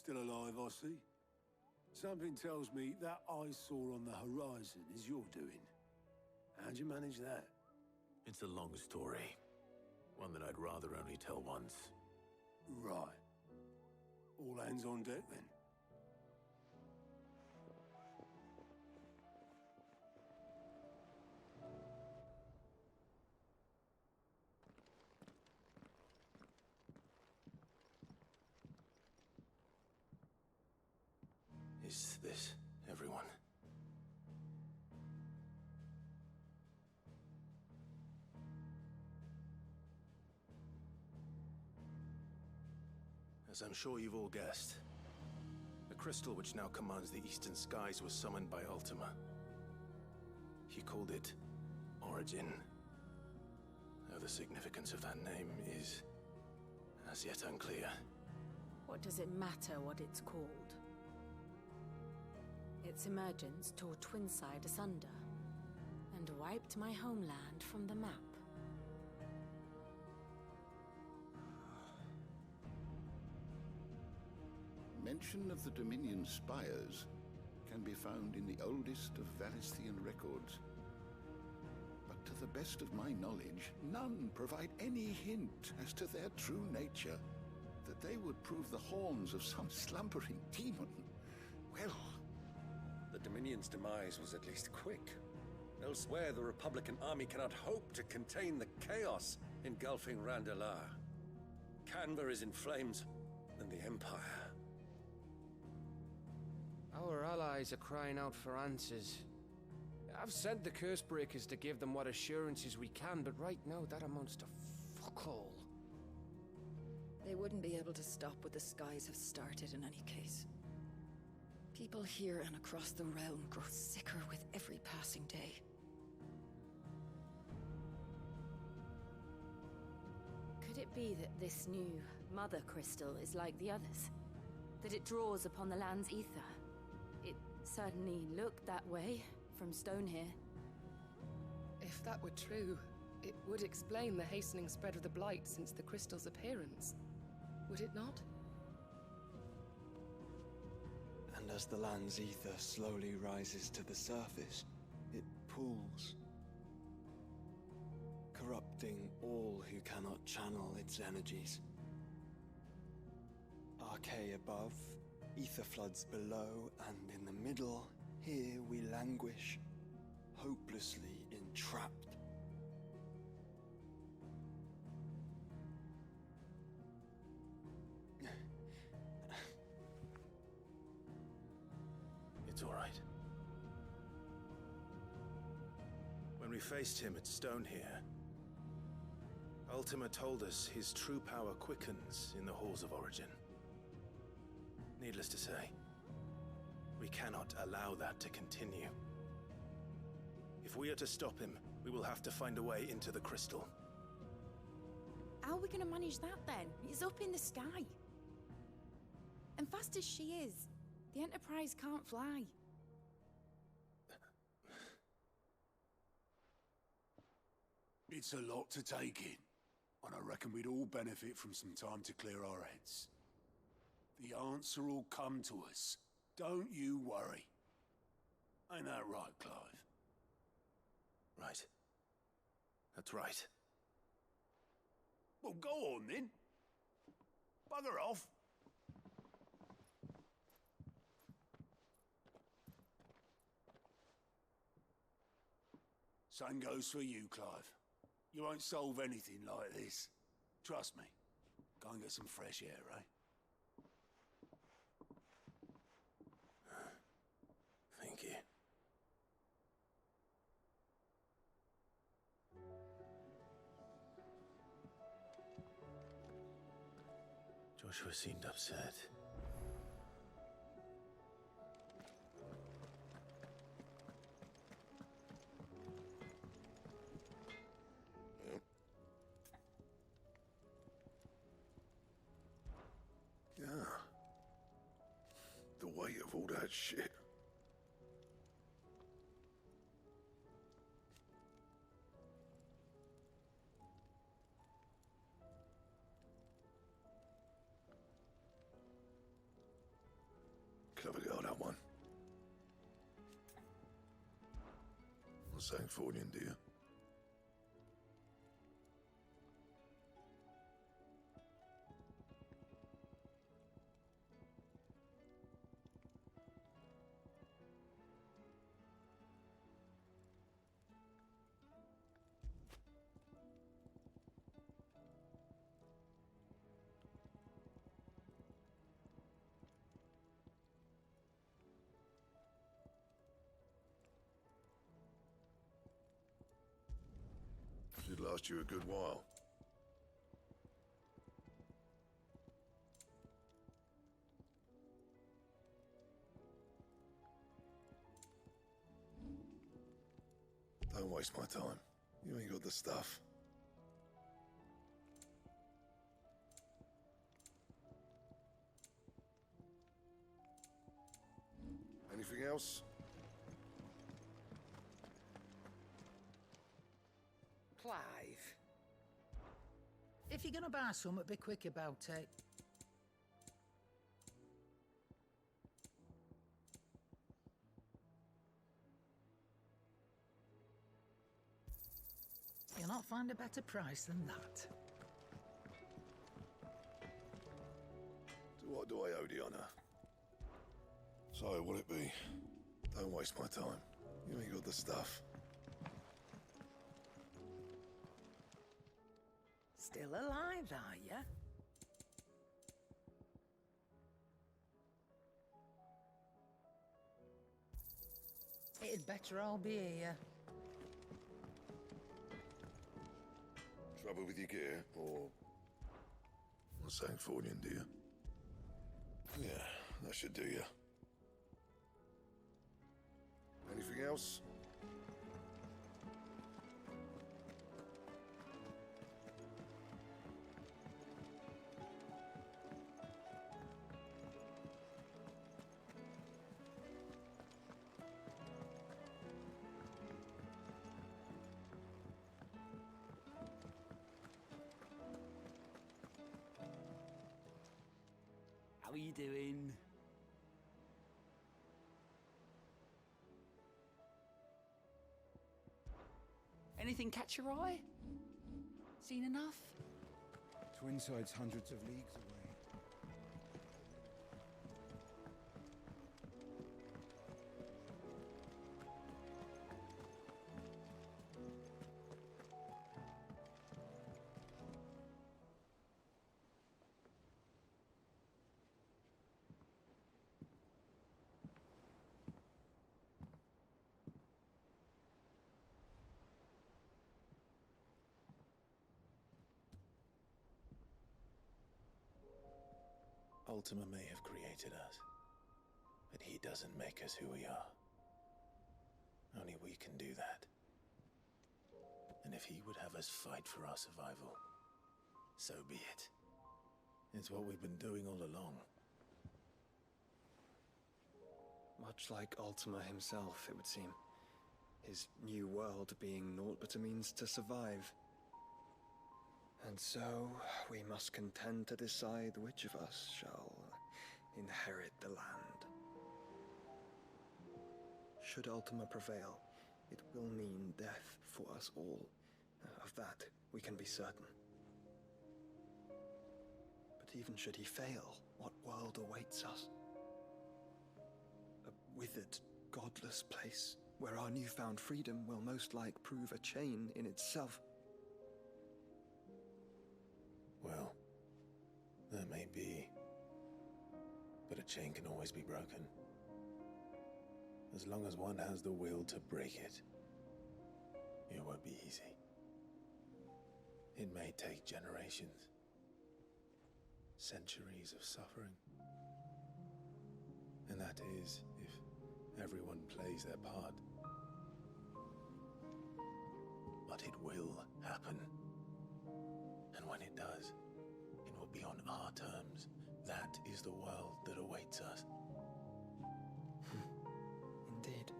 Still alive, I see. Something tells me that I saw on the horizon is your doing. How'd you manage that? It's a long story. One that I'd rather only tell once. Right. All hands on deck, then. Is this everyone? As I'm sure you've all guessed, the crystal which now commands the eastern skies was summoned by Ultima. He called it Origin. Though the significance of that name is as yet unclear. What does it matter what it's called? Its emergence tore Twinside asunder, and wiped my homeland from the map. Mention of the Dominion spires can be found in the oldest of Valisthian records. But to the best of my knowledge, none provide any hint as to their true nature. That they would prove the horns of some slumbering demon. Well... The Dominion's demise was at least quick. Elsewhere, the Republican army cannot hope to contain the chaos engulfing Randalar. Canva is in flames, and the Empire. Our allies are crying out for answers. I've sent the Cursebreakers to give them what assurances we can, but right now that amounts to fuck all. They wouldn't be able to stop what the skies have started in any case. People here and across the realm grow sicker with every passing day. Could it be that this new Mother Crystal is like the others? That it draws upon the land's ether? It certainly looked that way from stone here. If that were true, it would explain the hastening spread of the Blight since the crystal's appearance. Would it not? And as the land's ether slowly rises to the surface, it pools, corrupting all who cannot channel its energies. Archay above, ether floods below, and in the middle, here we languish, hopelessly entrapped. It's all right. When we faced him at Stone here, Ultima told us his true power quickens in the halls of Origin. Needless to say, we cannot allow that to continue. If we are to stop him, we will have to find a way into the crystal. How are we going to manage that then? It's up in the sky. And fast as she is, the Enterprise can't fly. It's a lot to take in, and I reckon we'd all benefit from some time to clear our heads. The answer will come to us. Don't you worry. Ain't that right, Clive? Right. That's right. Well, go on then. Bugger off. Same goes for you, Clive. You won't solve anything like this. Trust me. Go and get some fresh air, eh? Thank you. Joshua seemed upset. Yeah. The weight of all that shit. Sancfordian, dear. Should last you a good while. Don't waste my time. You ain't got the stuff. Anything else? Clive. If you're gonna buy something, be quick about it. You'll not find a better price than that. To what do I owe the honor? So, what'll it be? Don't waste my time. You ain't got the stuff. Still alive, are ya? It'd better all be here. Trouble with your gear, or... Sancfordian, dear? Yeah, that should do you. Anything else? How are you doing? Anything catch your eye? Seen enough? Twinside's hundreds of leagues away. Ultima may have created us, but he doesn't make us who we are. Only we can do that. And if he would have us fight for our survival, so be it. It's what we've been doing all along. Much like Ultima himself, it would seem. His new world being naught but a means to survive. And so, we must contend to decide which of us shall inherit the land. Should Ultima prevail, it will mean death for us all. Of that, we can be certain. But even should he fail, what world awaits us? A withered, godless place, where our newfound freedom will most like prove a chain in itself. Well, that may be, but a chain can always be broken. As long as one has the will to break it, it won't be easy. It may take generations, centuries of suffering. And that is, if everyone plays their part. But it will happen. And when it does, it will be on our terms. That is the world that awaits us. Indeed.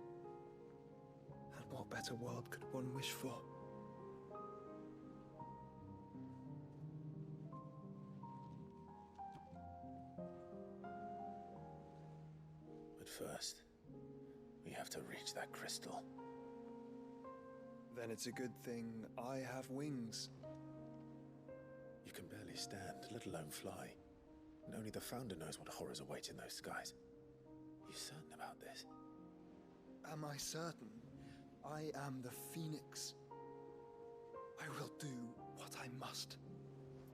And what better world could one wish for? But first, we have to reach that crystal. Then it's a good thing I have wings. You can barely stand, let alone fly. And only the Founder knows what horrors await in those skies. You certain about this? Am I certain? I am the Phoenix. I will do what I must.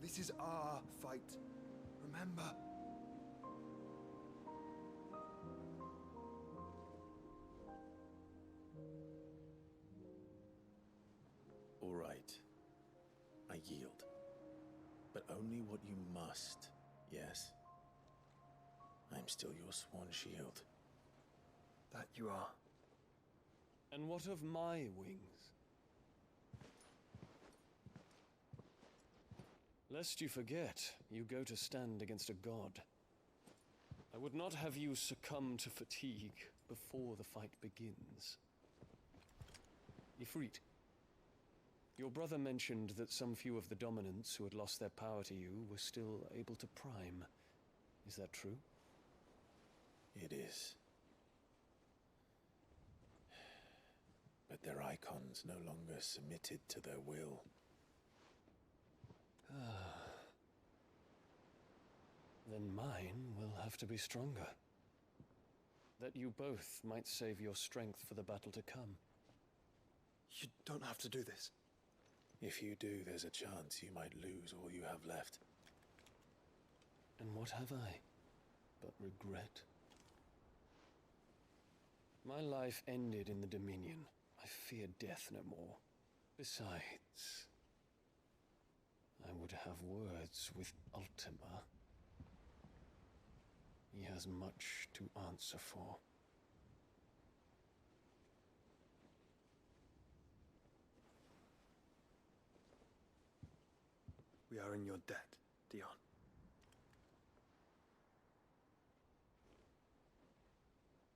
This is our fight. Remember? All right. I yield. But only what you must, yes? I'm still your swan shield. That you are. And what of my wings? Lest you forget, you go to stand against a god. I would not have you succumb to fatigue before the fight begins. Ifrit, your brother mentioned that some few of the dominants who had lost their power to you were still able to prime. Is that true? It is. But their icons no longer submitted to their will. Then mine will have to be stronger. That you both might save your strength for the battle to come. You don't have to do this. If you do, there's a chance you might lose all you have left. And what have I but regret? My life ended in the Dominion. I fear death no more. Besides, I would have words with Ultima. He has much to answer for. We are in your debt, Dion.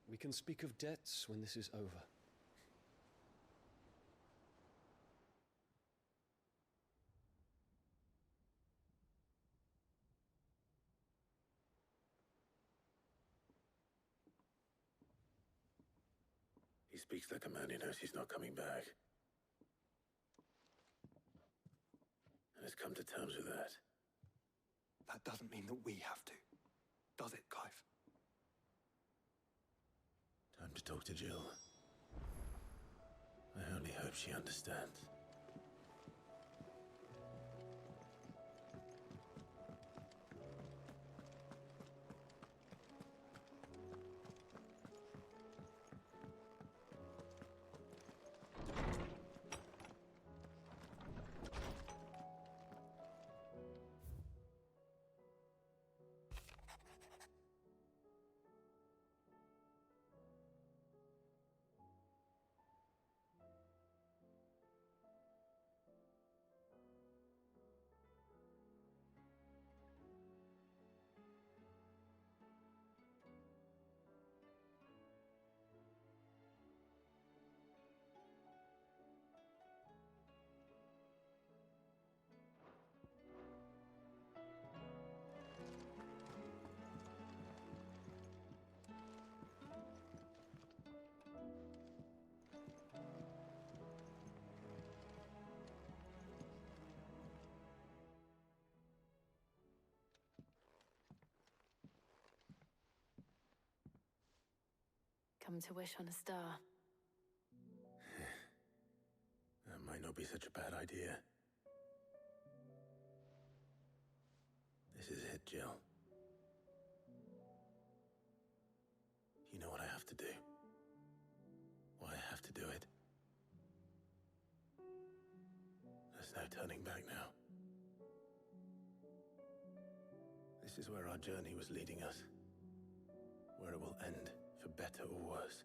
We can speak of debts when this is over. He speaks like a man who knows he's not coming back. And has come to terms with that. That doesn't mean that we have to. Does it, Clive? Time to talk to Jill. I only hope she understands. Come to wish on a star. That might not be such a bad idea. This is it, Jill. You know what I have to do. Why I have to do it. There's no turning back now. This is where our journey was leading us. Where it will end, for better or worse.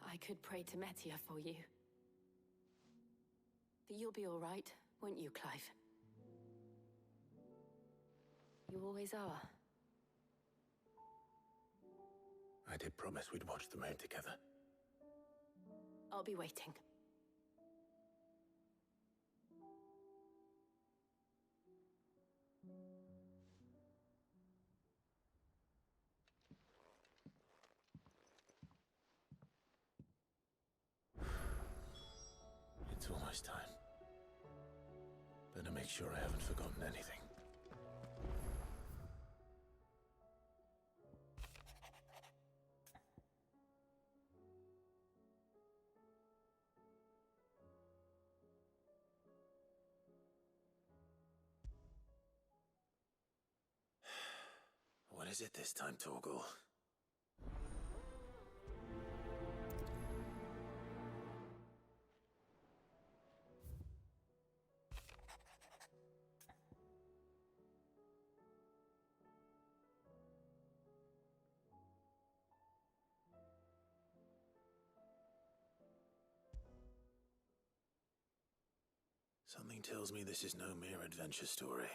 I could pray to Metia for you. But you'll be all right, won't you, Clive? You always are. I did promise we'd watch the moon together. I'll be waiting. nice time. Better make sure I haven't forgotten anything. What is it this time, Torgal? Something tells me this is no mere adventure story.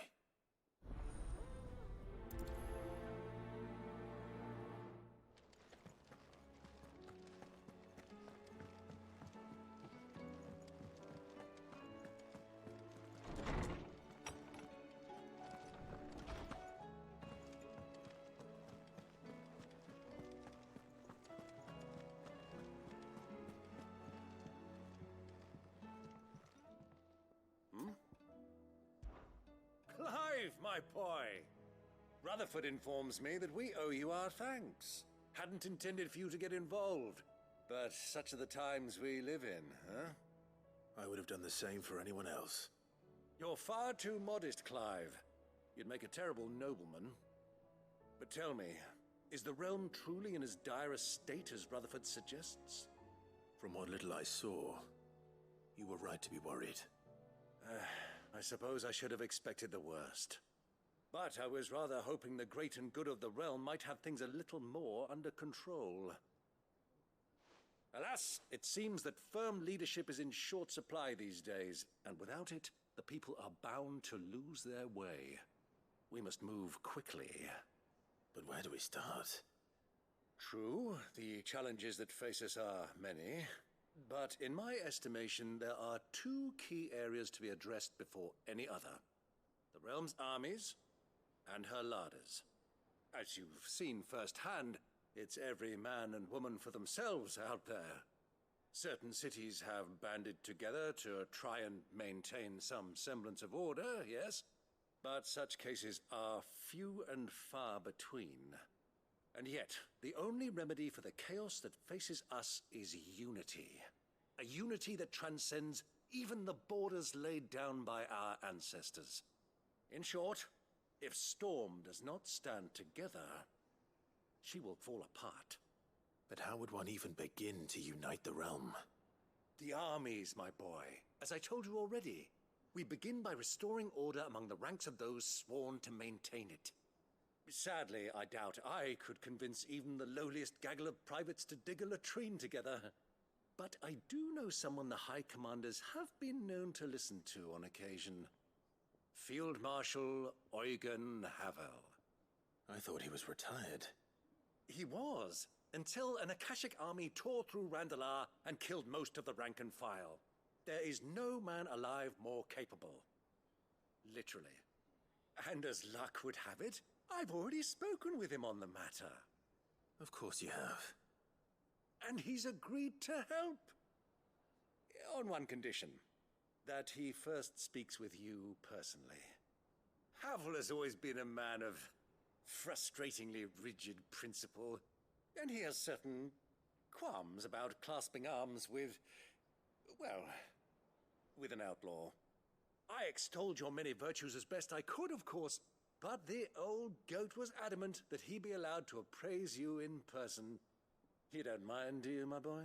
Clive, my boy! Rutherford informs me that we owe you our thanks. Hadn't intended for you to get involved, but such are the times we live in, huh? I would have done the same for anyone else. You're far too modest, Clive. You'd make a terrible nobleman. But tell me, is the realm truly in as dire a state as Rutherford suggests? From what little I saw, you were right to be worried. I suppose I should have expected the worst. But I was rather hoping the great and good of the realm might have things a little more under control. Alas, it seems that firm leadership is in short supply these days, and without it, the people are bound to lose their way. We must move quickly. But where do we start? True, the challenges that face us are many. But in my estimation, there are two key areas to be addressed before any other. The realm's armies and her larders. As you've seen firsthand, it's every man and woman for themselves out there. Certain cities have banded together to try and maintain some semblance of order, yes, but such cases are few and far between. And yet, the only remedy for the chaos that faces us is unity. A unity that transcends even the borders laid down by our ancestors. In short, if Storm does not stand together, she will fall apart. But how would one even begin to unite the realm? The armies, my boy. As I told you already, we begin by restoring order among the ranks of those sworn to maintain it. Sadly, I doubt I could convince even the lowliest gaggle of privates to dig a latrine together. But I do know someone the High Commanders have been known to listen to on occasion. Field Marshal Eugen Havel. I thought he was retired. He was, until an Akashic army tore through Randalar and killed most of the rank and file. There is no man alive more capable. Literally. And as luck would have it, I've already spoken with him on the matter. Of course you have. And he's agreed to help. On one condition. That he first speaks with you personally. Havel has always been a man of frustratingly rigid principle, and he has certain qualms about clasping arms with, well, with an outlaw. I extolled your many virtues as best I could, of course, but the old goat was adamant that he be allowed to appraise you in person. You don't mind, do you, my boy?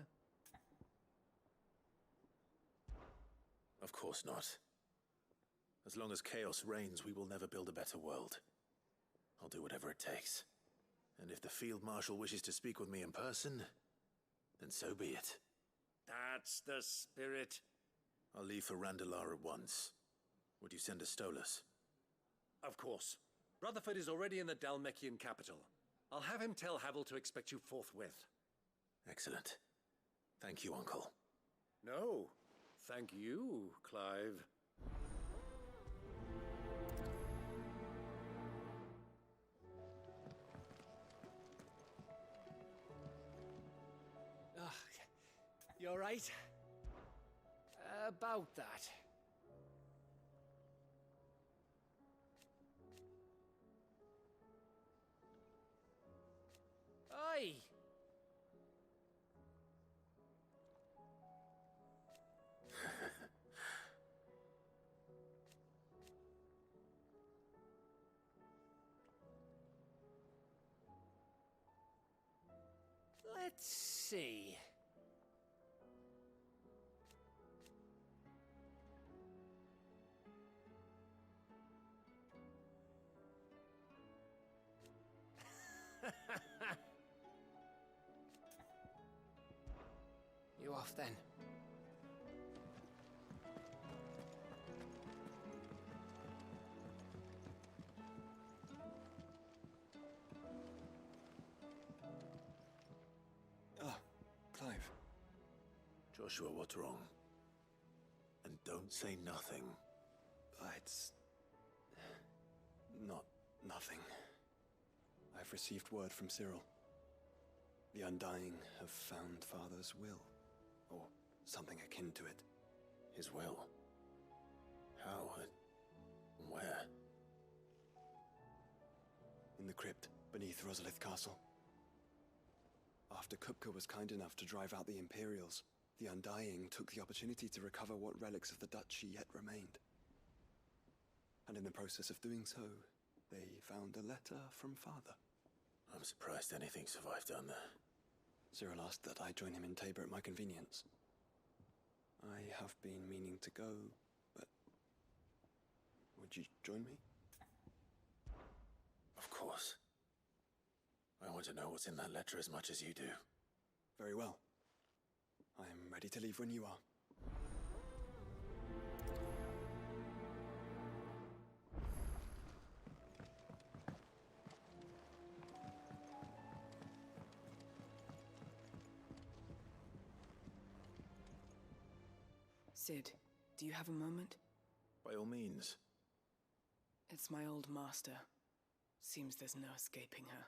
Of course not. As long as chaos reigns, we will never build a better world. I'll do whatever it takes. And if the Field Marshal wishes to speak with me in person, then so be it. That's the spirit. I'll leave for Randalar at once. Would you send a Stolas? Of course. Rutherford is already in the Dalmekian capital. I'll have him tell Havel to expect you forthwith. Excellent. Thank you, Uncle. No, thank you, Clive. You all right? About that. Aye! Let's see. You off then? Ah, Clive. Joshua, what's wrong? And don't say nothing. It's... not nothing. I've received word from Cyril. The Undying have found Father's will. Or something akin to it. His will? How? Where? In the crypt beneath Rosalith Castle. After Kupka was kind enough to drive out the Imperials, the Undying took the opportunity to recover what relics of the Duchy yet remained. And in the process of doing so, they found a letter from Father. I'm surprised anything survived down there. Cyril asked that I join him in Tabor at my convenience. I have been meaning to go, but... would you join me? Of course. I want to know what's in that letter as much as you do. Very well. I am ready to leave when you are. Sid, do you have a moment? By all means. It's my old master. Seems there's no escaping her.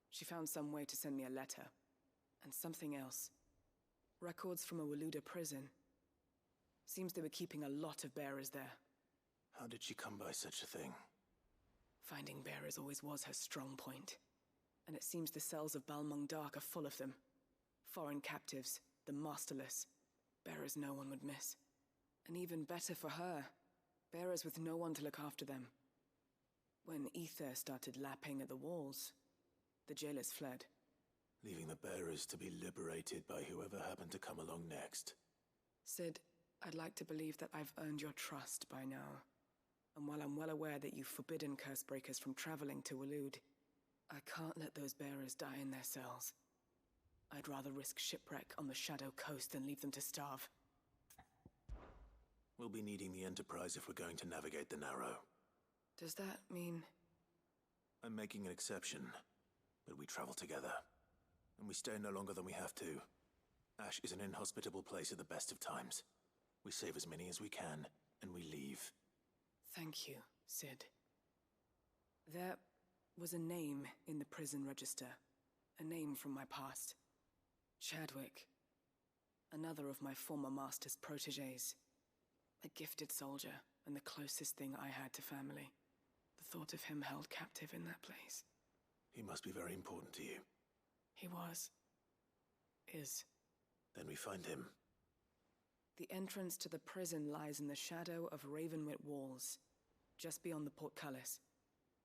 She found some way to send me a letter. And something else. Records from a Waluda prison. Seems they were keeping a lot of bearers there. How did she come by such a thing? Finding bearers always was her strong point. And it seems the cells of Balmung Dark are full of them. Foreign captives, the masterless. Bearers no one would miss. And even better for her, bearers with no one to look after them. When ether started lapping at the walls, the jailers fled. Leaving the bearers to be liberated by whoever happened to come along next. Sid, I'd like to believe that I've earned your trust by now. And while I'm well aware that you've forbidden Cursebreakers from traveling to Waloed, I can't let those bearers die in their cells. I'd rather risk shipwreck on the Shadow Coast than leave them to starve. We'll be needing the Enterprise if we're going to navigate the Narrow. Does that mean... I'm making an exception, but we travel together. And we stay no longer than we have to. Ash is an inhospitable place at the best of times. We save as many as we can, and we leave. Thank you, Sid. There was a name in the prison register. A name from my past. Chadwick. Another of my former master's protégés. A gifted soldier, and the closest thing I had to family. The thought of him held captive in that place. He must be very important to you. He was. Is. Then we find him. The entrance to the prison lies in the shadow of Ravenwit Walls, just beyond the portcullis.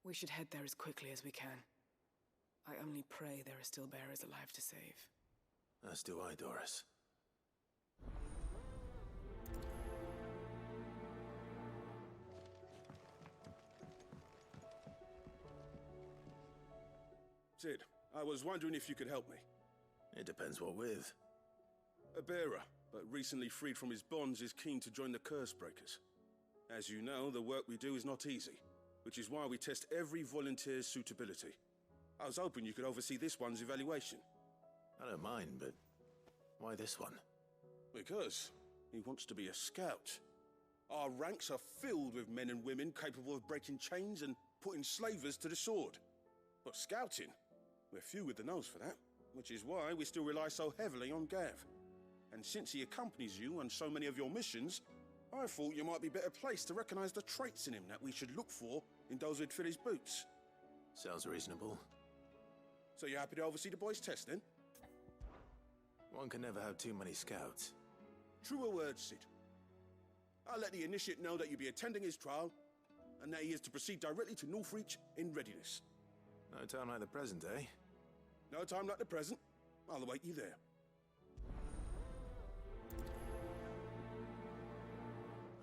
We should head there as quickly as we can. I only pray there are still bearers alive to save. As do I, Doris. Sid, I was wondering if you could help me. It depends what with. A bearer, but recently freed from his bonds, is keen to join the Cursebreakers. As you know, the work we do is not easy, which is why we test every volunteer's suitability. I was hoping you could oversee this one's evaluation. I don't mind, but why this one? Because he wants to be a scout. Our ranks are filled with men and women capable of breaking chains and putting slavers to the sword. But scouting? We're few with the nose for that, which is why we still rely so heavily on Gav. And since he accompanies you on so many of your missions, I thought you might be better placed to recognize the traits in him that we should look for in those who'd fill his boots. Sounds reasonable. So you're happy to oversee the boys' testing? One can never have too many scouts. Truer words, Sid. I'll let the initiate know that you'll be attending his trial, and that he is to proceed directly to Northreach in readiness. No time like the present, eh? No time like the present. I'll await you there.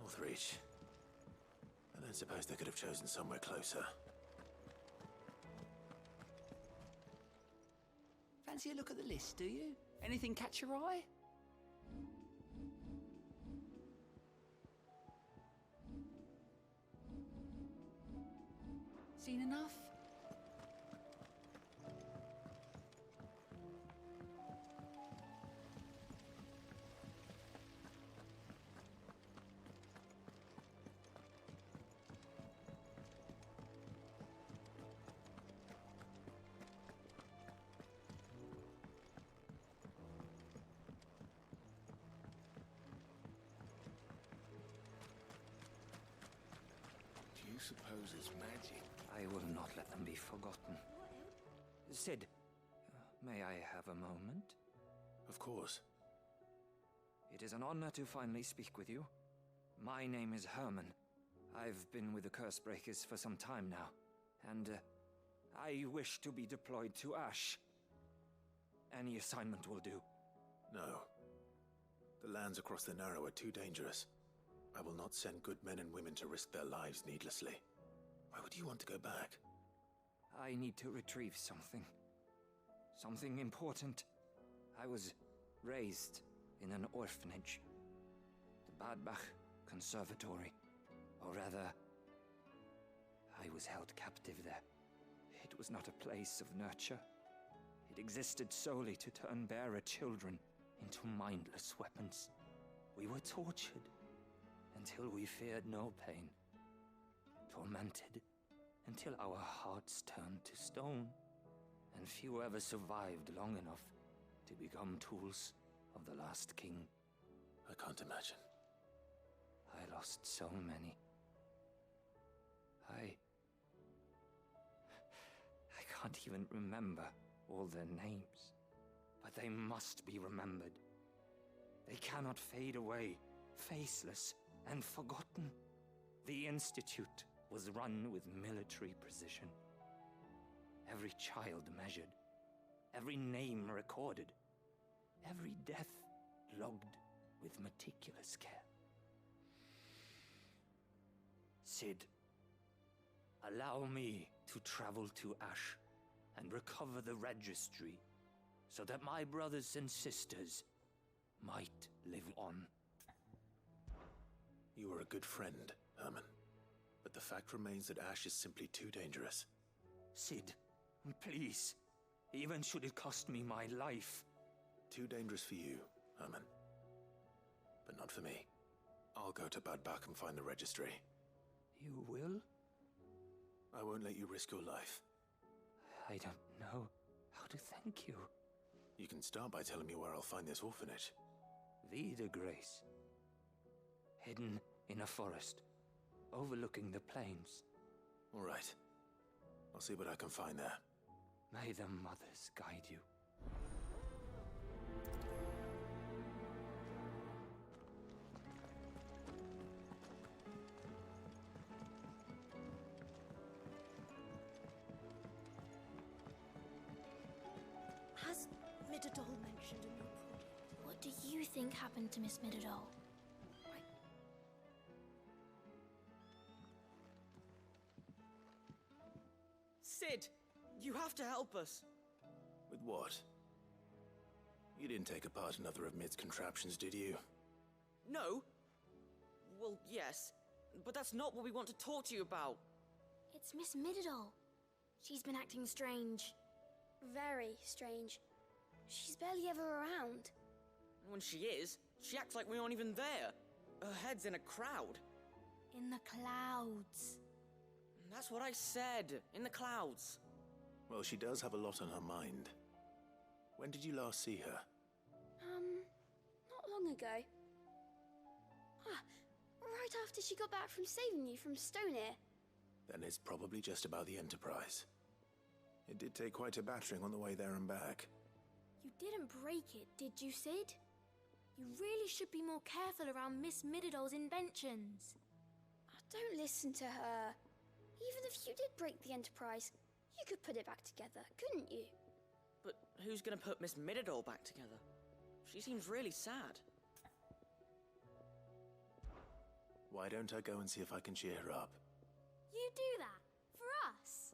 Northreach. I don't suppose they could have chosen somewhere closer. Fancy a look at the list, do you? Anything catch your eye? Seen enough? Do you suppose it's magic? I will not let them be forgotten. Sid, may I have a moment? Of course. It is an honor to finally speak with you. My name is Herman. I've been with the Cursebreakers for some time now, and I wish to be deployed to Ash. Any assignment will do. No. The lands across the Narrow are too dangerous. I will not send good men and women to risk their lives needlessly. Why would you want to go back? I need to retrieve something. Something important. I was raised in an orphanage. The Badbach Conservatory. Or rather, I was held captive there. It was not a place of nurture. It existed solely to turn bearer children into mindless weapons. We were tortured until we feared no pain. Tormented until our hearts turned to stone, and few ever survived long enough to become tools of the last king. I can't imagine. I lost so many. I can't even remember all their names, but they must be remembered. They cannot fade away, faceless and forgotten. The Institute was run with military precision. Every child measured, every name recorded, every death logged with meticulous care. Sid, allow me to travel to Ash and recover the registry so that my brothers and sisters might live on. You were a good friend, Herman. But the fact remains that Ash is simply too dangerous. Sid, please. Even should it cost me my life. Too dangerous for you, Herman. But not for me. I'll go to Badbach and find the registry. You will? I won't let you risk your life. I don't know how to thank you. You can start by telling me where I'll find this orphanage. Vida Grace. Hidden in a forest, overlooking the plains. All right. I'll see what I can find there. May the mothers guide you. Has Midadol mentioned a new project? What do you think happened to Miss Midadol? Sid, you have to help us. With what? You didn't take apart another of Mid's contraptions, did you? No. Well, yes, but that's not what we want to talk to you about. It's Miss Midadol. She's been acting strange. Very strange. She's barely ever around. When she is, she acts like we aren't even there. Her head's in a crowd. In the clouds. That's what I said. In the clouds. Well, she does have a lot on her mind. When did you last see her? Not long ago? Ah, right after she got back from saving you from Stoneir. Then it's probably just about the Enterprise. It did take quite a battering on the way there and back. You didn't break it, did you, Sid? You really should be more careful around Miss Mididol's inventions. Don't listen to her. Even if you did break the Enterprise, you could put it back together, couldn't you? But who's gonna put Miss Mididol back together? She seems really sad. Why don't I go and see if I can cheer her up? You do that? For us?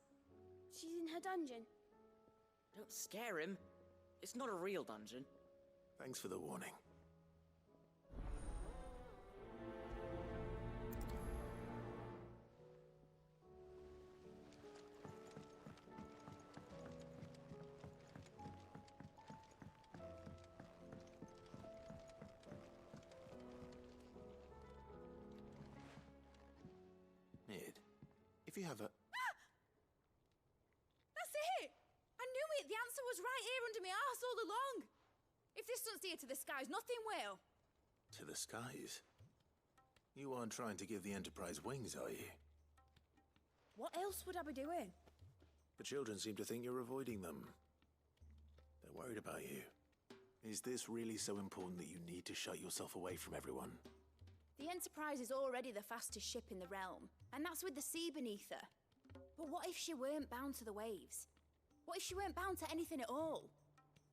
She's in her dungeon. Don't scare him. It's not a real dungeon. Thanks for the warning. Mid, if you have a... That's it! I knew it! The answer was right here under my arse all along! If this doesn't steer to the skies, nothing will! To the skies? You aren't trying to give the Enterprise wings, are you? What else would I be doing? The children seem to think you're avoiding them. They're worried about you. Is this really so important that you need to shut yourself away from everyone? The Enterprise is already the fastest ship in the realm, and that's with the sea beneath her. But what if she weren't bound to the waves? What if she weren't bound to anything at all?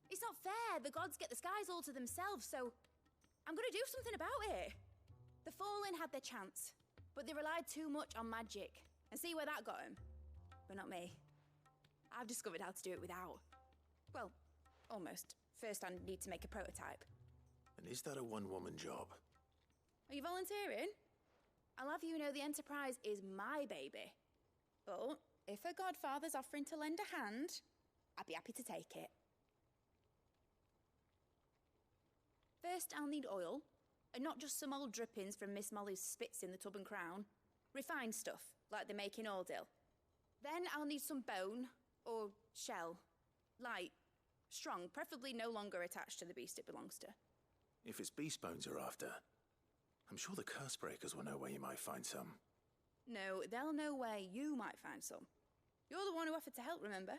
It's not fair. The gods get the skies all to themselves, so I'm gonna do something about it. The Fallen had their chance, but they relied too much on magic. And see where that got them? But not me. I've discovered how to do it without. Well, almost. First I need to make a prototype. And is that a one-woman job? Are you volunteering? I'll have you know the Enterprise is my baby. But if her godfather's offering to lend a hand, I'd be happy to take it. First, I'll need oil, and not just some old drippings from Miss Molly's spits in the Tub and Crown. Refined stuff, like they make in Ordil. Then I'll need some bone, or shell. Light, strong, preferably no longer attached to the beast it belongs to. If it's beast bones you're after, I'm sure the Cursebreakers will know where you might find some. No, they'll know where you might find some. You're the one who offered to help, remember?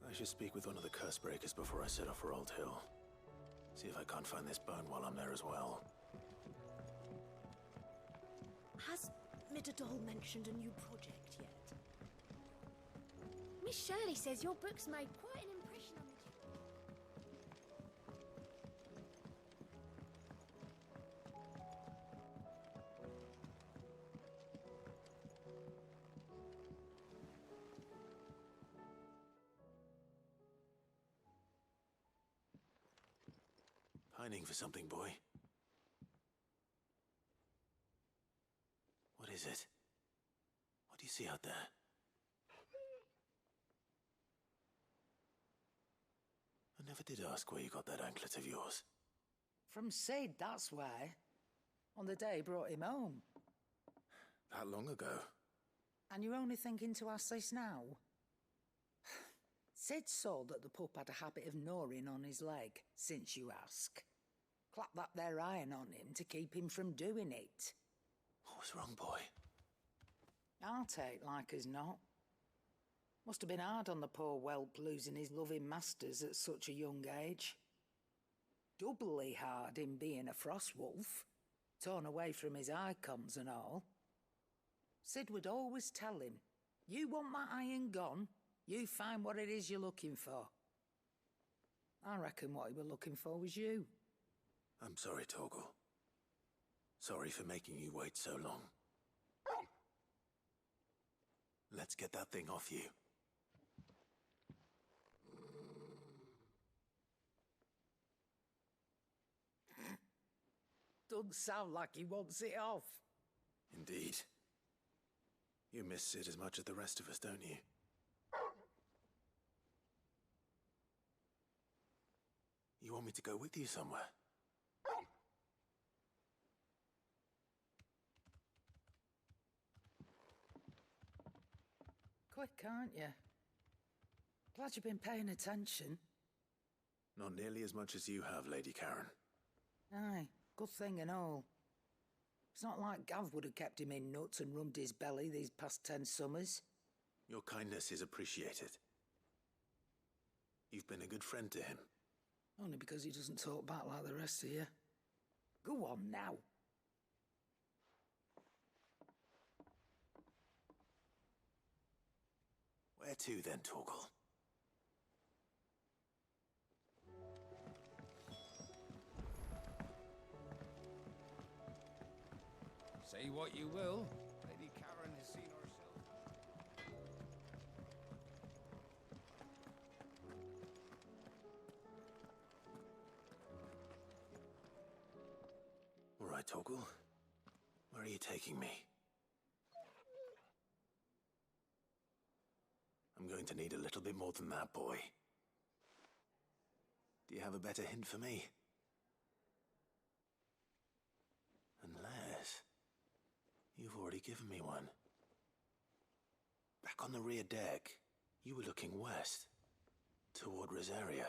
I should speak with one of the Cursebreakers before I set off for Old Hill. See if I can't find this bone while I'm there as well. Has Mididol mentioned a new project yet? Miss Shirley says your book's made quite an impression on the... Pining for something, boy. What is it? What do you see out there? I never did ask where you got that anklet of yours. From Sid, that's why. On the day he brought him home. That long ago? And you're only thinking to ask this now? Sid saw that the pup had a habit of gnawing on his leg, since you ask. Clap that there iron on him to keep him from doing it. What was wrong, boy? I'll take like as not. Must have been hard on the poor whelp losing his loving masters at such a young age. Doubly hard in being a frost wolf, torn away from his icons and all. Sid would always tell him, you want that iron gone, you find what it is you're looking for. I reckon what he were looking for was you. I'm sorry, Torgal. Sorry for making you wait so long. Let's get that thing off you. Doesn't sound like he wants it off. Indeed. You miss Sid as much as the rest of us, don't you? You want me to go with you somewhere? Quick, aren't you? Glad you've been paying attention. Not nearly as much as you have, Lady Karen. Aye, good thing and all. It's not like Gav would have kept him in nuts and rubbed his belly these past 10 summers. Your kindness is appreciated. You've been a good friend to him. Only because he doesn't talk back like the rest of you. Go on now. Where to then, Torgal? Say what you will, Lady Karen has seen herself. All right, Torgal. Where are you taking me? I'm going to need a little bit more than that, boy. Do you have a better hint for me? Unless... you've already given me one. Back on the rear deck, you were looking west, toward Rosaria.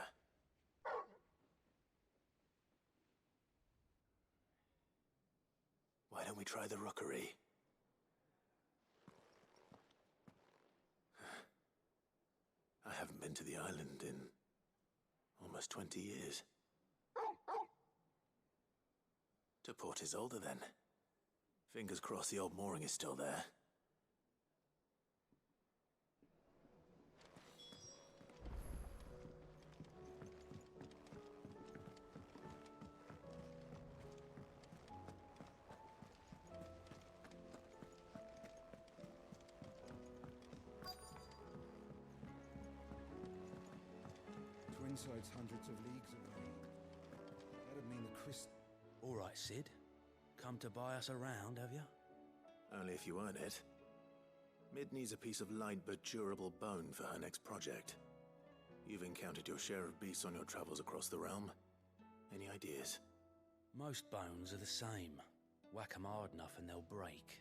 Why don't we try the rookery? I haven't been to the island in almost 20 years. To Port Isolde, then. Fingers crossed the old mooring is still there. Twinside's hundreds of leagues away. That'd mean the crystal... All right, Sid. Come to buy us around, have you? Only if you earn it. Mid needs a piece of light but durable bone for her next project. You've encountered your share of beasts on your travels across the realm. Any ideas? Most bones are the same. Whack 'em hard enough and they'll break.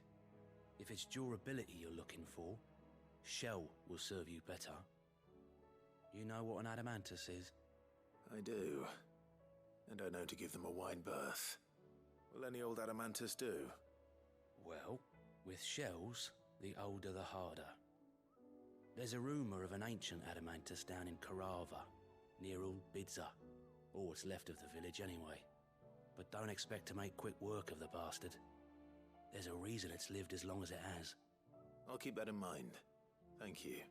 If it's durability you're looking for, shell will serve you better. You know what an adamantus is? I do. And I know to give them a wide berth. Will any old adamantus do? Well, with shells, the older the harder. There's a rumour of an ancient adamantus down in Carava, near Old Bidza. Or what's left of the village anyway. But don't expect to make quick work of the bastard. There's a reason it's lived as long as it has. I'll keep that in mind. Thank you.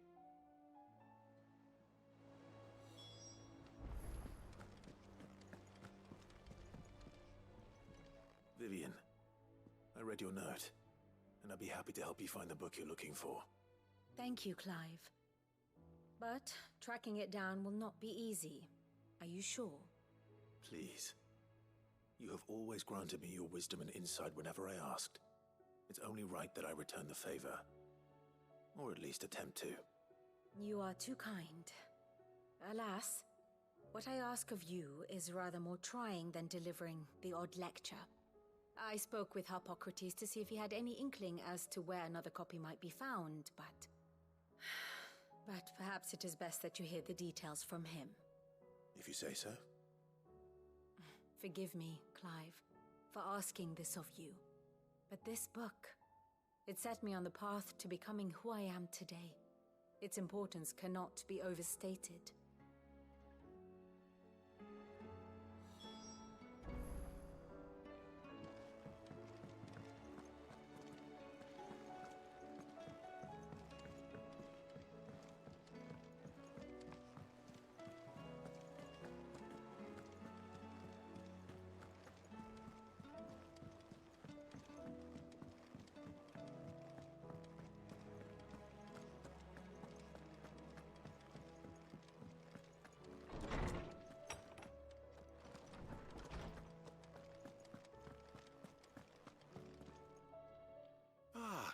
Vivian, I read your note, and I'd be happy to help you find the book you're looking for. Thank you, Clive. But tracking it down will not be easy. Are you sure? Please. You have always granted me your wisdom and insight whenever I asked. It's only right that I return the favor. Or at least attempt to. You are too kind. Alas, what I ask of you is rather more trying than delivering the odd lecture. I spoke with Hippocrates to see if he had any inkling as to where another copy might be found, but perhaps it is best that you hear the details from him. If you say so. Forgive me, Clive, for asking this of you. But this book, it set me on the path to becoming who I am today. Its importance cannot be overstated.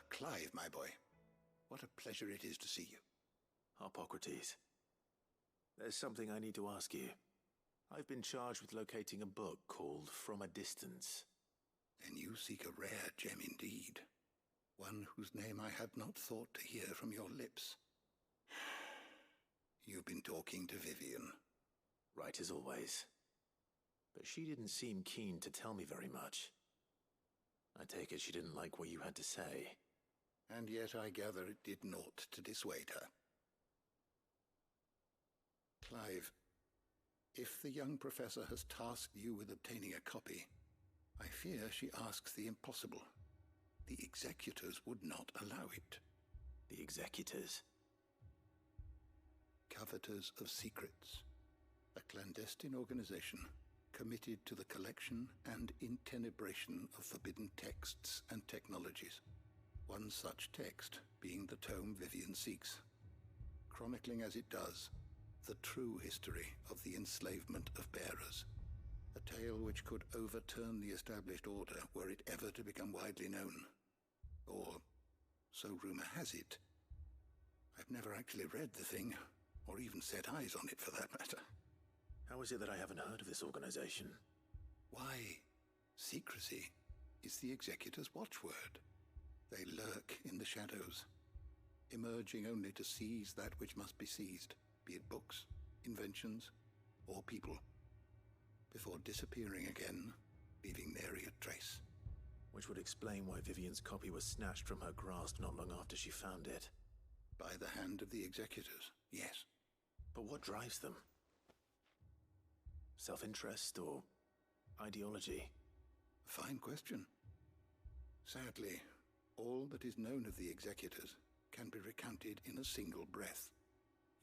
Clive, my boy. What a pleasure it is to see you. Hippocrates. There's something I need to ask you. I've been charged with locating a book called From a Distance. Then you seek a rare gem indeed. One whose name I had not thought to hear from your lips. You've been talking to Vivian. Right as always. But she didn't seem keen to tell me very much. I take it she didn't like what you had to say. And yet I gather it did naught to dissuade her. Clive, if the young professor has tasked you with obtaining a copy, I fear she asks the impossible. The executors would not allow it. The executors? Coveters of secrets. A clandestine organization committed to the collection and intenebration of forbidden texts and technologies. One such text being the tome Vivian seeks, chronicling as it does the true history of the enslavement of bearers. A tale which could overturn the established order were it ever to become widely known. Or, so rumor has it. I've never actually read the thing, or even set eyes on it for that matter. How is it that I haven't heard of this organization? Why, secrecy is the Executor's watchword. They lurk in the shadows, emerging only to seize that which must be seized, be it books, inventions, or people, before disappearing again, leaving nary a trace. Which would explain why Vivian's copy was snatched from her grasp not long after she found it. By the hand of the Executors, yes. But what drives them? Self-interest or ideology? Fine question. Sadly, all that is known of the Executors can be recounted in a single breath.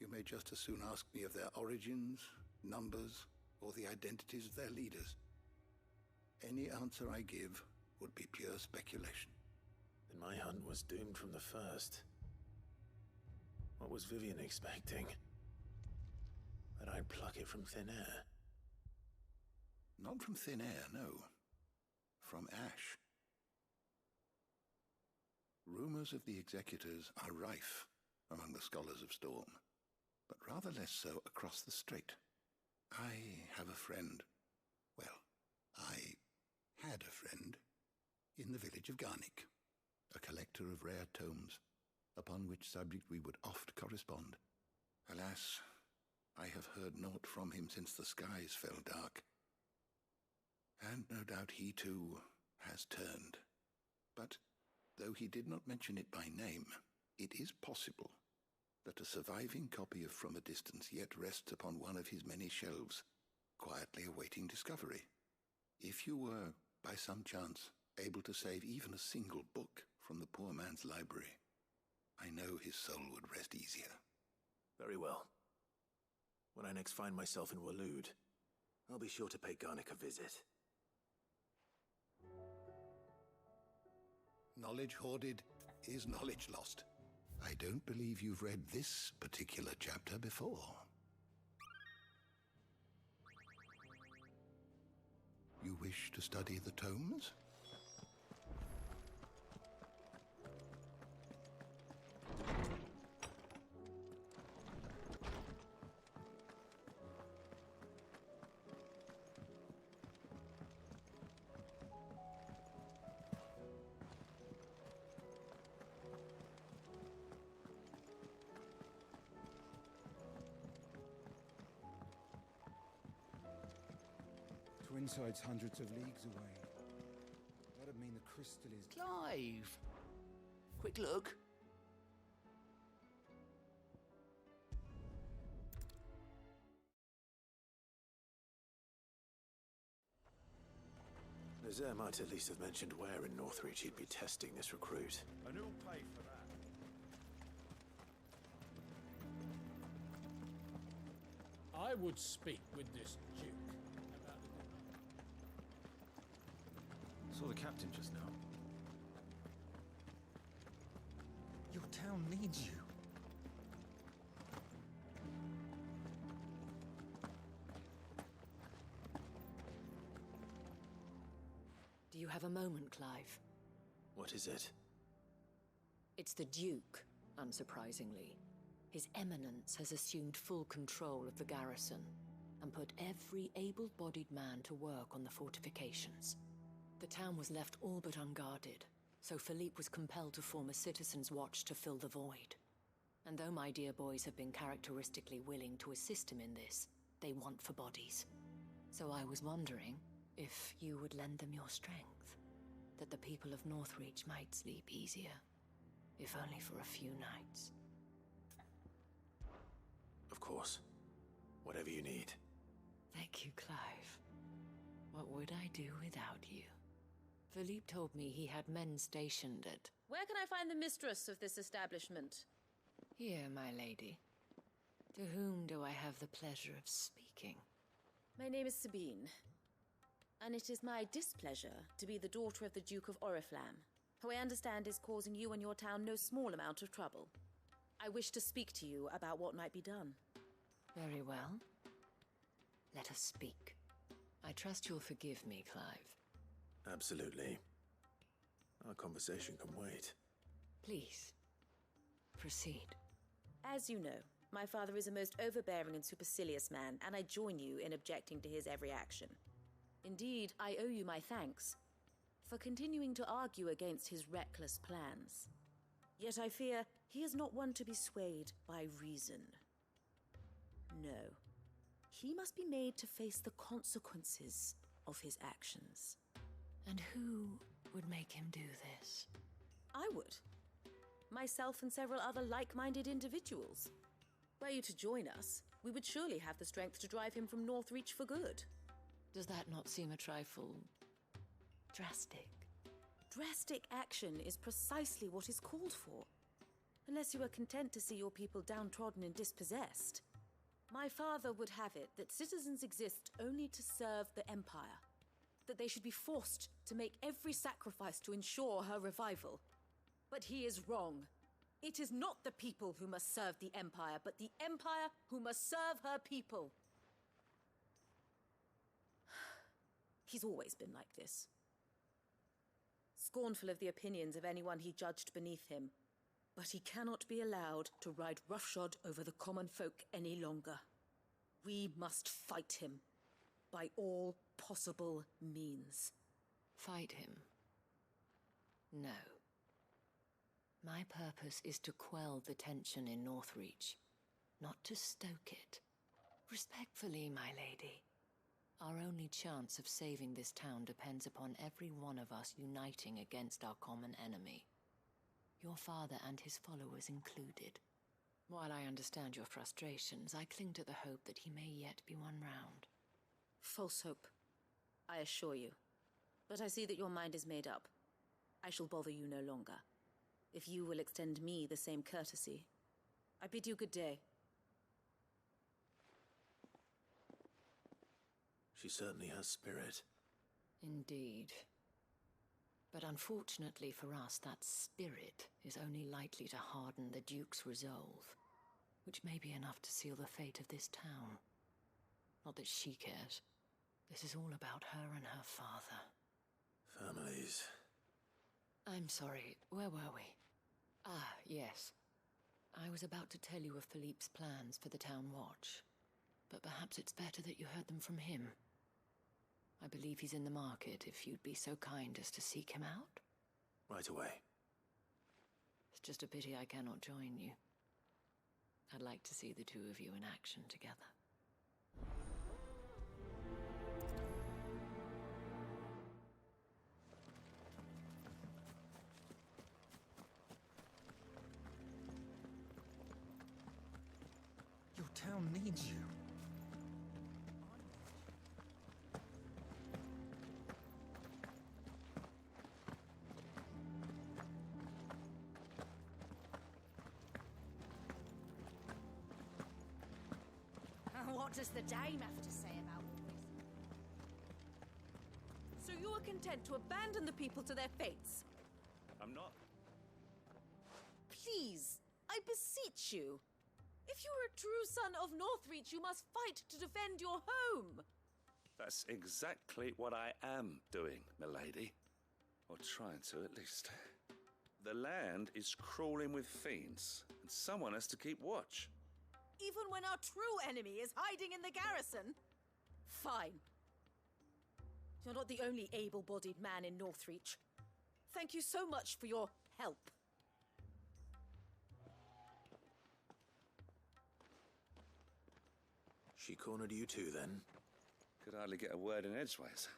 You may just as soon ask me of their origins, numbers, or the identities of their leaders. Any answer I give would be pure speculation. Then my hunt was doomed from the first. What was Vivian expecting? That I'd pluck it from thin air? Not from thin air, no. From ash. Rumors of the Executors are rife among the scholars of Storm, but rather less so across the Strait. I have a friend. Well, I had a friend in the village of Garnick, a collector of rare tomes, upon which subject we would oft correspond. Alas, I have heard naught from him since the skies fell dark. And no doubt he too has turned. But though he did not mention it by name, it is possible that a surviving copy of From a Distance yet rests upon one of his many shelves, quietly awaiting discovery. If you were, by some chance, able to save even a single book from the poor man's library, I know his soul would rest easier. Very well. When I next find myself in Waloed, I'll be sure to pay Garnick a visit. Knowledge hoarded is knowledge lost. I don't believe you've read this particular chapter before. You wish to study the tomes? Twinside's hundreds of leagues away. That'd mean the crystal is... Clive! Quick look. Nazaire might at least have mentioned where in Northreach he'd be testing this recruit. And who'll pay for that? I would speak with this Duke about the... Saw the captain just now. Your town needs you. Do you have a moment, Clive? What is it? It's the Duke, unsurprisingly. His Eminence has assumed full control of the garrison and put every able-bodied man to work on the fortifications. The town was left all but unguarded, so Philippe was compelled to form a citizen's watch to fill the void. And though my dear boys have been characteristically willing to assist him in this, they want for bodies. So I was wondering if you would lend them your strength, that the people of Northreach might sleep easier, if only for a few nights. Of course. Whatever you need. Thank you, Clive. What would I do without you? Philippe told me he had men stationed at... Where can I find the mistress of this establishment? Here, my lady. To whom do I have the pleasure of speaking? My name is Sabine, and it is my displeasure to be the daughter of the Duke of Oriflamme, who I understand is causing you and your town no small amount of trouble. I wish to speak to you about what might be done. Very well. Let us speak. I trust you'll forgive me, Clive. Absolutely. Our conversation can wait. Please, proceed. As you know, my father is a most overbearing and supercilious man, and I join you in objecting to his every action. Indeed, I owe you my thanks for continuing to argue against his reckless plans. Yet I fear he is not one to be swayed by reason. No. He must be made to face the consequences of his actions. And who would make him do this? I would. Myself and several other like-minded individuals. Were you to join us, we would surely have the strength to drive him from Northreach for good. Does that not seem a trifle... drastic? Drastic action is precisely what is called for. Unless you are content to see your people downtrodden and dispossessed. My father would have it that citizens exist only to serve the Empire. That they should be forced to make every sacrifice to ensure her revival. But he is wrong. It is not the people who must serve the Empire, but the Empire who must serve her people. He's always been like this. Scornful of the opinions of anyone he judged beneath him. But he cannot be allowed to ride roughshod over the common folk any longer. We must fight him, by all possible means. Fight him? No. My purpose is to quell the tension in Northreach, not to stoke it. Respectfully, my lady. Our only chance of saving this town depends upon every one of us uniting against our common enemy. Your father and his followers included. While I understand your frustrations, I cling to the hope that he may yet be won round. False hope, I assure you. But I see that your mind is made up. I shall bother you no longer. If you will extend me the same courtesy, I bid you good day. She certainly has spirit. Indeed. But unfortunately for us, that spirit is only likely to harden the Duke's resolve, which may be enough to seal the fate of this town. Not that she cares. This is all about her and her father. Families. I'm sorry, where were we? Ah, yes. I was about to tell you of Philippe's plans for the town watch, but perhaps it's better that you heard them from him. I believe he's in the market, if you'd be so kind as to seek him out. Right away. It's just a pity I cannot join you. I'd like to see the two of you in action together. Your town needs you. What does the dame have to say about all this? So you are content to abandon the people to their fates? I'm not. Please, I beseech you. If you are a true son of Northreach, you must fight to defend your home. That's exactly what I am doing, milady. Or trying to, at least. The land is crawling with fiends, and someone has to keep watch. Even when our true enemy is hiding in the garrison? Fine. You're not the only able-bodied man in Northreach. Thank you so much for your help. She cornered you too, then? Could hardly get a word in edgeways.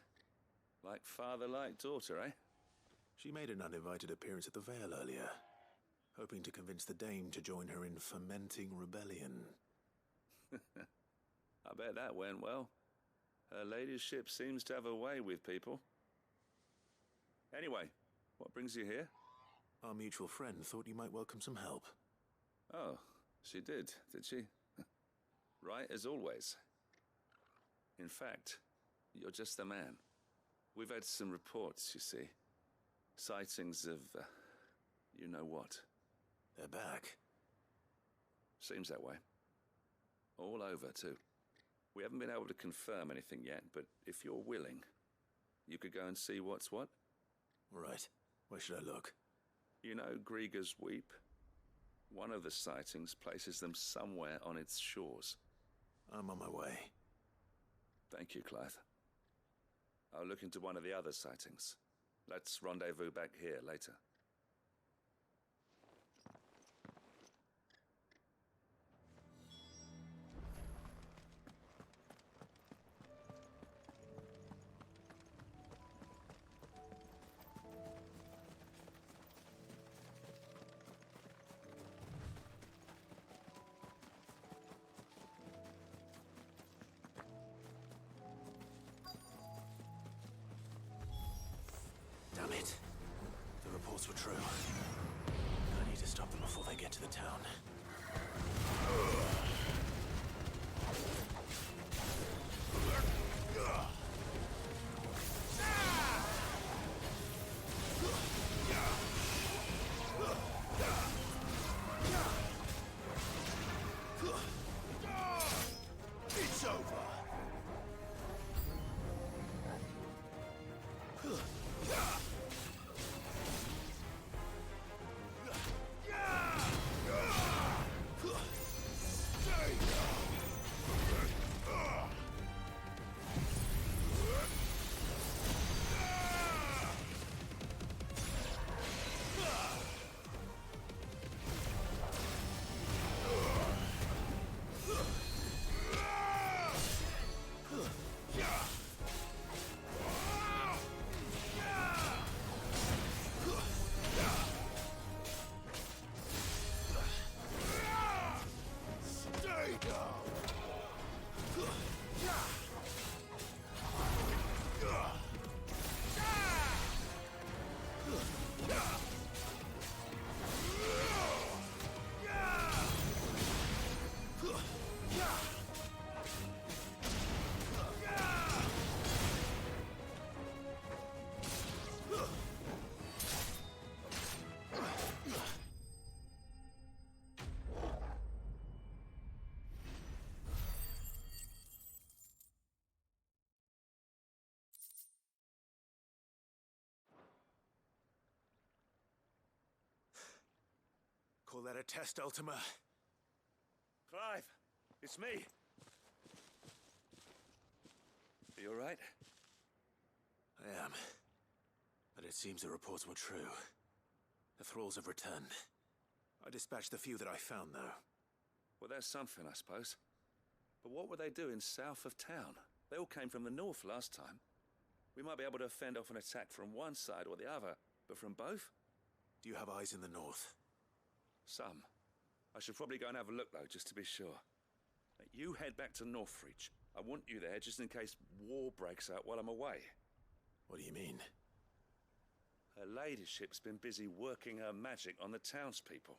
Like father, like daughter, eh? She made an uninvited appearance at the Vale earlier, hoping to convince the Dame to join her in fomenting rebellion. I bet that went well. Her ladyship seems to have a way with people. Anyway, what brings you here? Our mutual friend thought you might welcome some help. Oh, she did she? Right as always. In fact, you're just the man. We've had some reports, you see. Sightings of, you know what. They're back. Seems that way. All over, too. We haven't been able to confirm anything yet, but if you're willing, you could go and see what's what. Right. Where should I look? You know Grieger's Weep? One of the sightings places them somewhere on its shores. I'm on my way. Thank you, Clive. I'll look into one of the other sightings. Let's rendezvous back here later. Damn it. The reports were true. I need to stop them before they get to the town. It's over. Call that a test, Ultima? Clive, it's me. Are you all right? I am. But it seems the reports were true. The thralls have returned. I dispatched the few that I found, though. Well, that's something, I suppose. But what were they doing south of town? They all came from the north last time. We might be able to fend off an attack from one side or the other, but from both? Do you have eyes in the north? Some. I should probably go and have a look, though, just to be sure. You head back to Northreach. I want you there just in case war breaks out while I'm away. What do you mean? Her ladyship's been busy working her magic on the townspeople,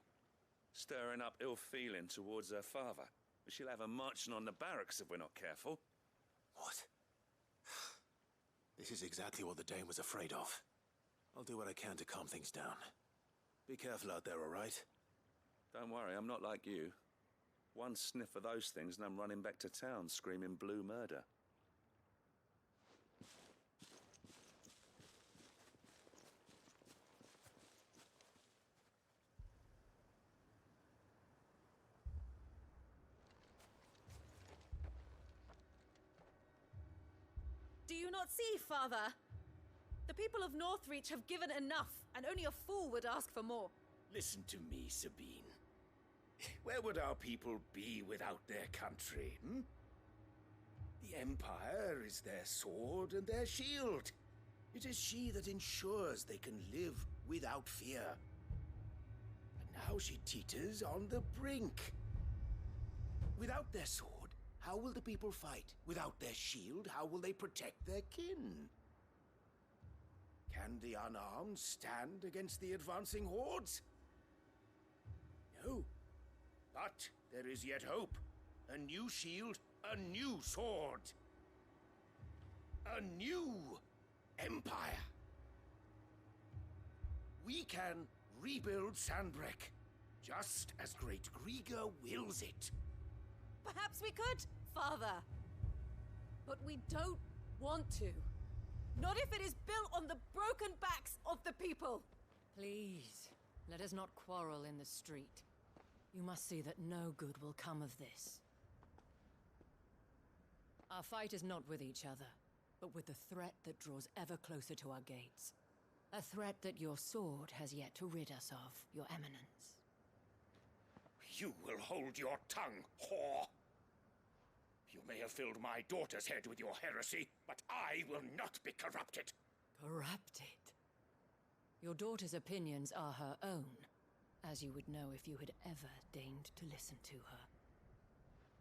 stirring up ill feeling towards her father. She'll have her marching on the barracks if we're not careful. What? This is exactly what the Dame was afraid of. I'll do what I can to calm things down. Be careful out there, all right? Don't worry, I'm not like you. One sniff of those things and I'm running back to town screaming blue murder. Do you not see, Father? The people of Northreach have given enough, and only a fool would ask for more. Listen to me, Sabine. Where would our people be without their country, The Empire is their sword and their shield. It is she that ensures they can live without fear. But now she teeters on the brink. Without their sword, how will the people fight? Without their shield, how will they protect their kin? Can the unarmed stand against the advancing hordes? No. But there is yet hope. A new shield, a new sword. A new empire. We can rebuild Sandbreck, just as Great Griga wills it. Perhaps we could, Father. But we don't want to. Not if it is built on the broken backs of the people. Please, let us not quarrel in the street. You must see that no good will come of this. Our fight is not with each other, but with the threat that draws ever closer to our gates. A threat that your sword has yet to rid us of, Your Eminence. You will hold your tongue, whore! You may have filled my daughter's head with your heresy, but I will not be corrupted. Corrupted? Your daughter's opinions are her own, as you would know if you had ever deigned to listen to her.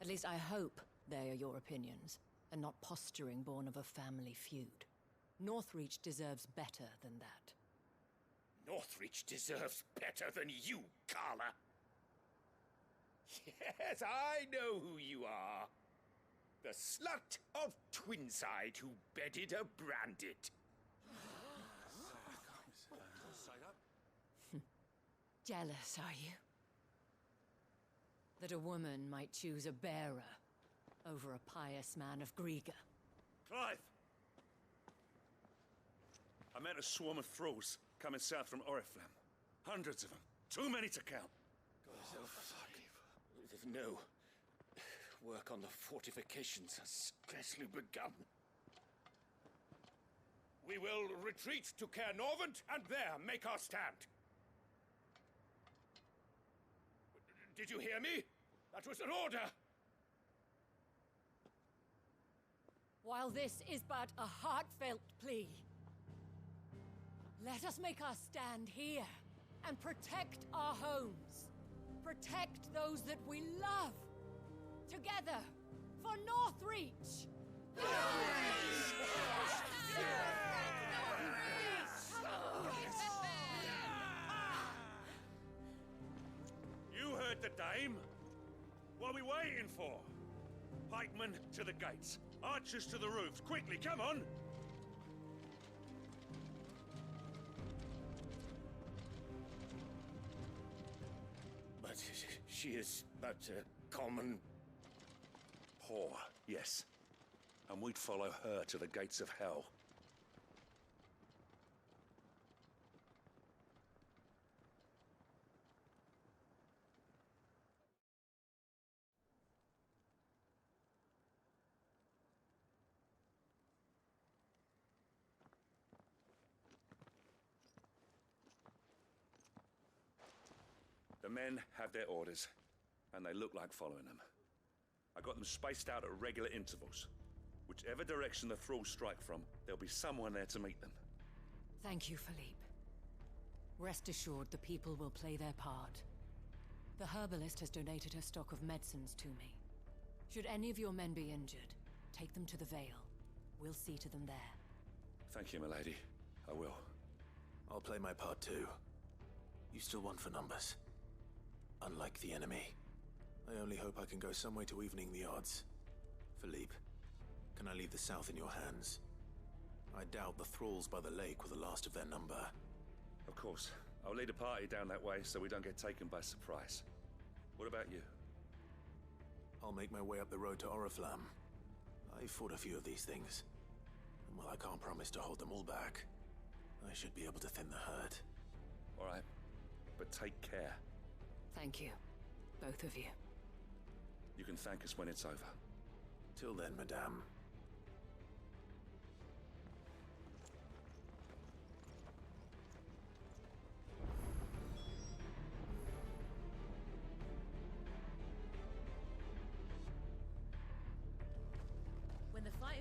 At least I hope they are your opinions, and not posturing born of a family feud. Northreach deserves better than that. Northreach deserves better than you, Carla! Yes, I know who you are. The slut of Twinside who bedded a Branded. Jealous, are you? That a woman might choose a bearer over a pious man of Griga. Clive! I met a swarm of thralls coming south from Oriflamme. Hundreds of them. Too many to count. No. Work on the fortifications has scarcely begun. We will retreat to Caernarvon and there make our stand. Did you hear me? That was an order! While this is but a heartfelt plea, let us make our stand here and protect our homes. Protect those that we love. Together, for Northreach! You heard the dame. What are we waiting for? Pikemen to the gates. Archers to the roofs. Quickly, come on! But she is but a common... whore, yes. And we'd follow her to the gates of hell. The men have their orders, and they look like following them. I got them spaced out at regular intervals. Whichever direction the thralls strike from, there'll be someone there to meet them. Thank you, Philippe. Rest assured the people will play their part. The herbalist has donated her stock of medicines to me. Should any of your men be injured, take them to the Vale. We'll see to them there. Thank you, milady. I will. I'll play my part too. You still want for numbers. Unlike the enemy. I only hope I can go some way to evening the odds. Philippe, can I leave the south in your hands? I doubt the thralls by the lake were the last of their number. Of course. I'll lead a party down that way so we don't get taken by surprise. What about you? I'll make my way up the road to Oriflamme. I fought a few of these things. And while I can't promise to hold them all back, I should be able to thin the herd. All right. But take care. Thank you. Both of you. You can thank us when it's over. Till then, madame.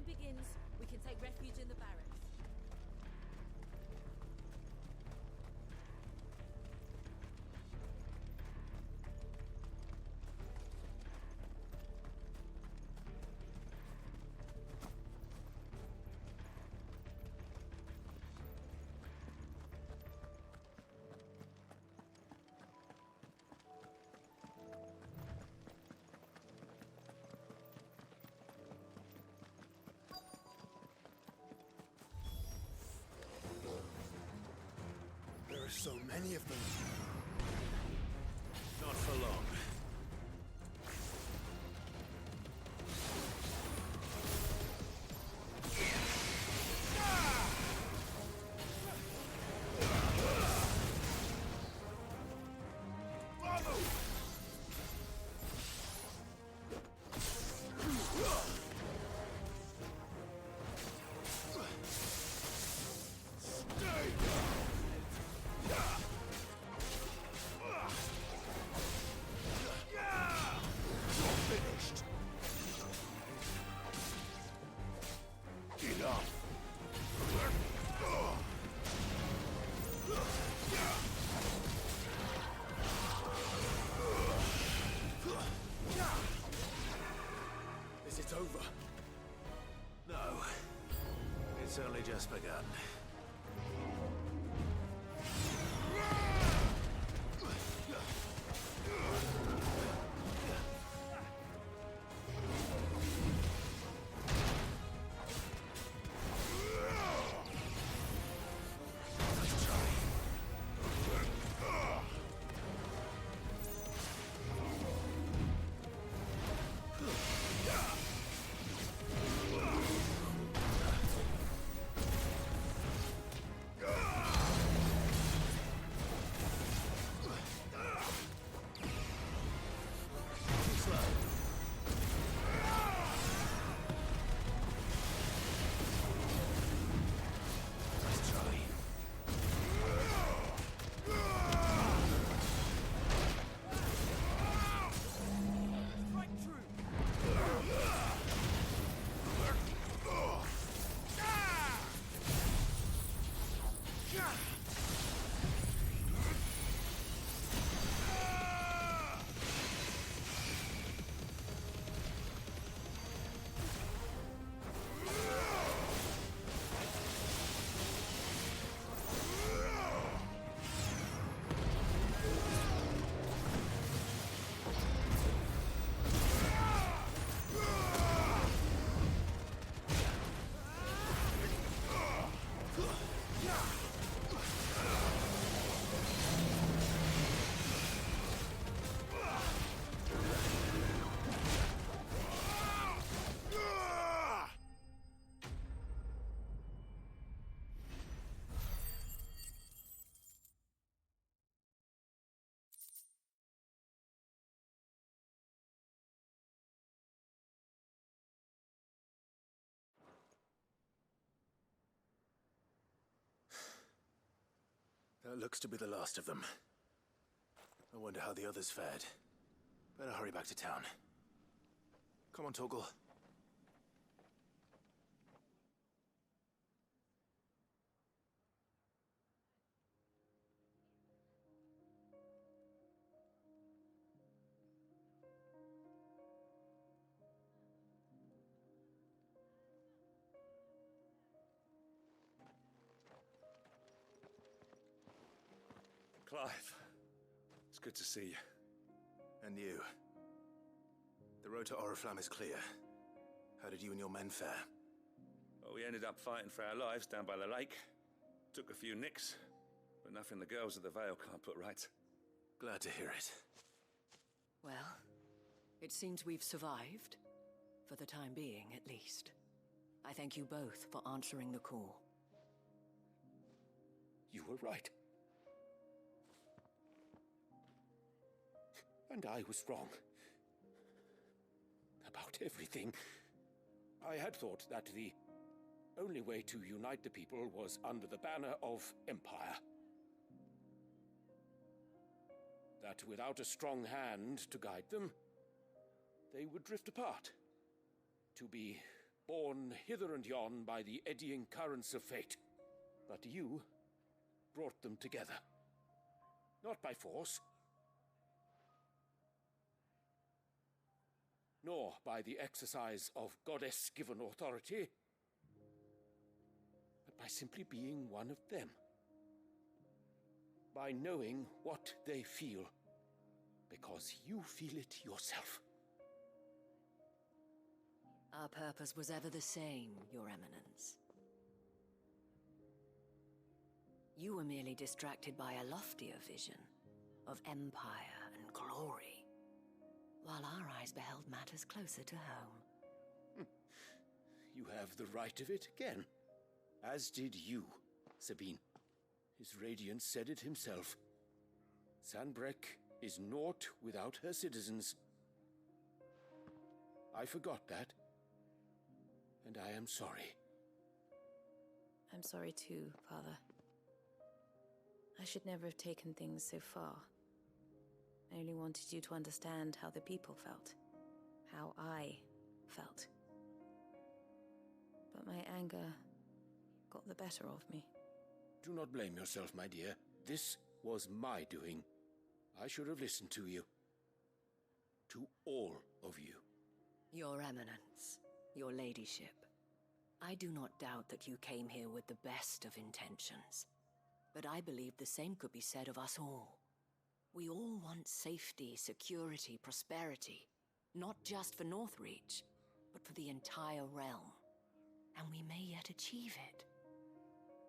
begins, we can take refuge in the barracks. There are so many of them. Not for long. Is it over? No. It's only just begun. That looks to be the last of them. I wonder how the others fared. Better hurry back to town. Come on, Torgal. Clive, it's good to see you. And you. The road to Oriflamme is clear. How did you and your men fare? Well, we ended up fighting for our lives down by the lake. Took a few nicks, but nothing the girls of the Vale can't put right. Glad to hear it. Well, it seems we've survived. For the time being, at least. I thank you both for answering the call. You were right. And I was wrong. About everything. I had thought that the only way to unite the people was under the banner of Empire. That without a strong hand to guide them, they would drift apart. To be borne hither and yon by the eddying currents of fate. But you brought them together. Not by force, nor by the exercise of goddess-given authority, but by simply being one of them. By knowing what they feel, because you feel it yourself. Our purpose was ever the same, Your Eminence. You were merely distracted by a loftier vision of empire and glory, while our eyes beheld matters closer to home. You have the right of it again. As did you, Sabine. His radiance said it himself. Sanbreque is naught without her citizens. I forgot that. And I am sorry. I'm sorry too, Father. I should never have taken things so far. I only wanted you to understand how the people felt. How I felt. But my anger got the better of me. Do not blame yourself, my dear. This was my doing. I should have listened to you. To all of you. Your Eminence, your ladyship, I do not doubt that you came here with the best of intentions. But I believe the same could be said of us all. We all want safety, security, prosperity. Not just for Northreach, but for the entire realm. And we may yet achieve it.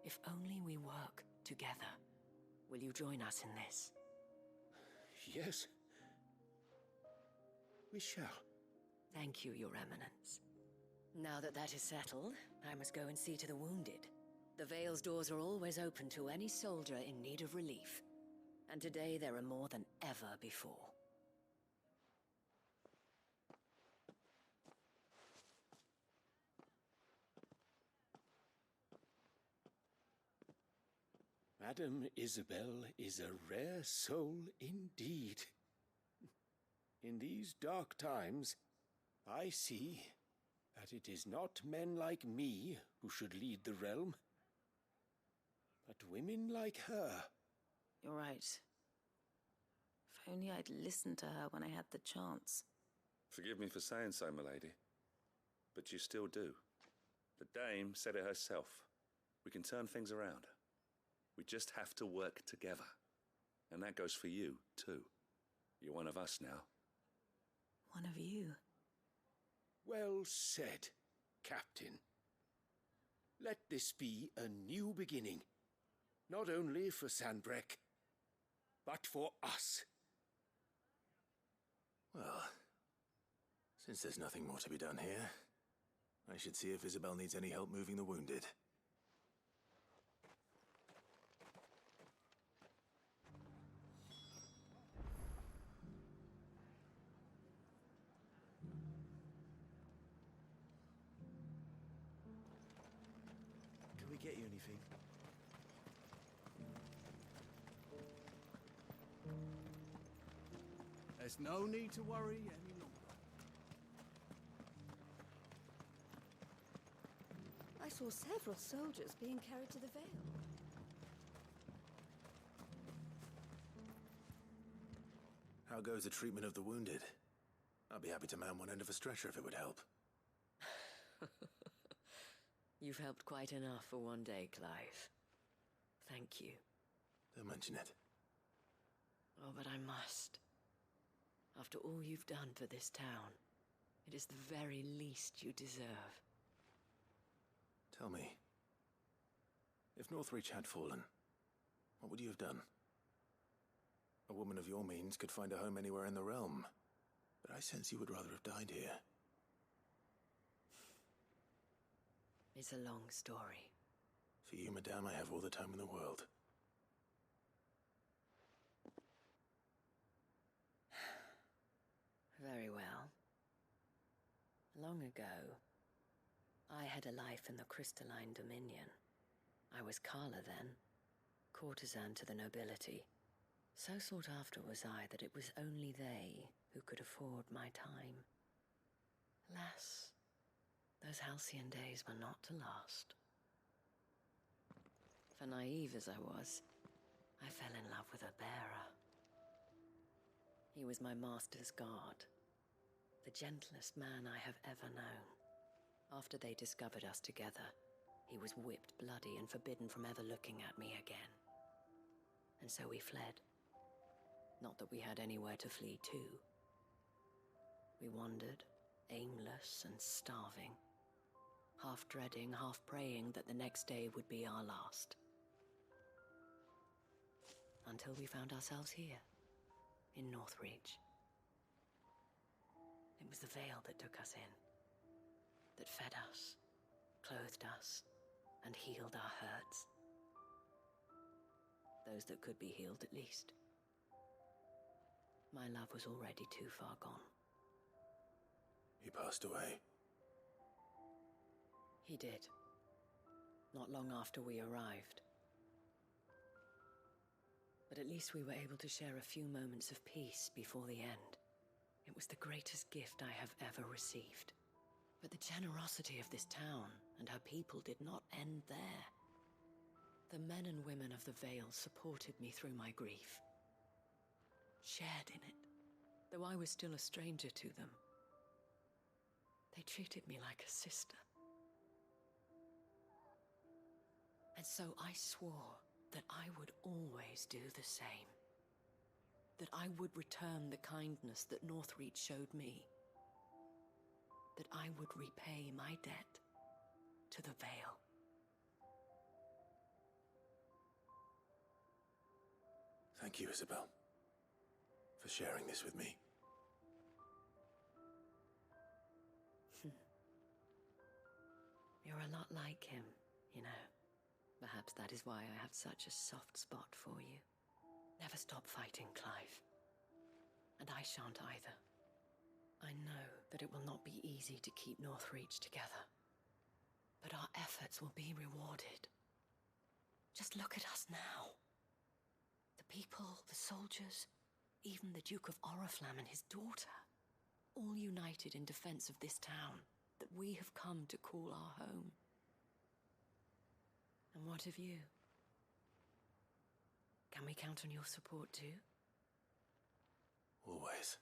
If only we work together. Will you join us in this? Yes. We shall. Thank you, Your Eminence. Now that that is settled, I must go and see to the wounded. The Vale's doors are always open to any soldier in need of relief. And today there are more than ever before. Madame Isabel is a rare soul indeed. In these dark times, I see that it is not men like me who should lead the realm, but women like her. You're right. If only I'd listened to her when I had the chance. Forgive me for saying so, milady, but you still do. The dame said it herself. We can turn things around. We just have to work together. And that goes for you, too. You're one of us now. One of you? Well said, Captain. Let this be a new beginning. Not only for Sanbreque, but for us. Well, since there's nothing more to be done here, I should see if Isabel needs any help moving the wounded. Can we get you anything? There's no need to worry any longer. I saw several soldiers being carried to the Vale. How goes the treatment of the wounded? I'd be happy to man one end of a stretcher if it would help. You've helped quite enough for one day, Clive. Thank you. Don't mention it. Oh, but I must. After all you've done for this town, it is the very least you deserve. Tell me, if Northreach had fallen, what would you have done? A woman of your means could find a home anywhere in the realm, but I sense you would rather have died here. It's a long story. For you, madame, I have all the time in the world. Very well. Long ago, I had a life in the Crystalline Dominion. I was Carla then, courtesan to the nobility. So sought after was I that it was only they who could afford my time. Alas, Those halcyon days were not to last. For naive as I was, I fell in love with a bearer. He was my master's guard, the gentlest man I have ever known. After they discovered us together, he was whipped bloody and forbidden from ever looking at me again. And so we fled. Not that we had anywhere to flee to. We wandered, aimless and starving, half dreading, half praying that the next day would be our last. Until we found ourselves here, in Northreach. It was the veil that took us in, that fed us, clothed us, and healed our hurts. Those that could be healed, at least. My love was already too far gone. He passed away. He did. Not long after we arrived. But at least we were able to share a few moments of peace before the end. It was the greatest gift I have ever received. But the generosity of this town and her people did not end there. The men and women of the Vale supported me through my grief. Shared in it, though I was still a stranger to them. They treated me like a sister. And so I swore that I would always do the same. That I would return the kindness that Northreach showed me. That I would repay my debt to the Vale. Thank you, Isabel, for sharing this with me. You're a lot like him, you know. Perhaps that is why I have such a soft spot for you. Never stop fighting, Clive. And I shan't either. I know that it will not be easy to keep Northreach together. But our efforts will be rewarded. Just look at us now. The people, the soldiers, even the Duke of Oriflamme and his daughter, all united in defense of this town that we have come to call our home. And what of you? Can we count on your support too? Always.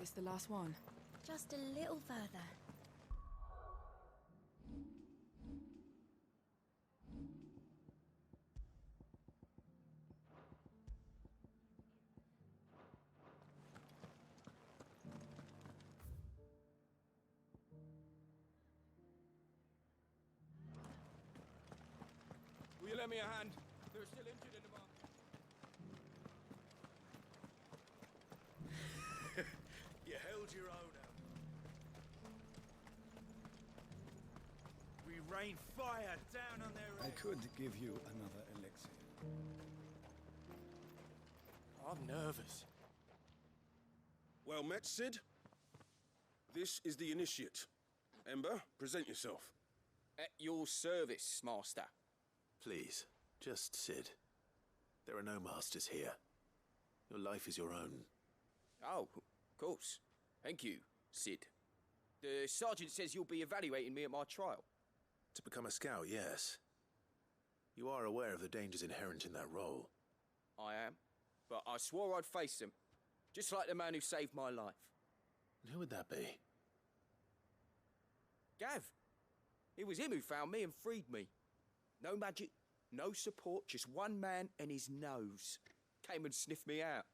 This the last one? Just a little further. Will you lend me a hand? There are still injured in the bar. You held your own out. We rain fire down on their I could give you another elixir. I'm nervous. Well met, Sid. This is the initiate. Ember, present yourself. At your service, Master. Please, just Sid. There are no masters here. Your life is your own. Oh, of course. Thank you, Sid. The sergeant says you'll be evaluating me at my trial. To become a scout, yes. You are aware of the dangers inherent in that role. I am, but I swore I'd face them. Just like the man who saved my life. And who would that be? Gav. It was him who found me and freed me. No magic, no support, just one man and his nose. Came and sniffed me out.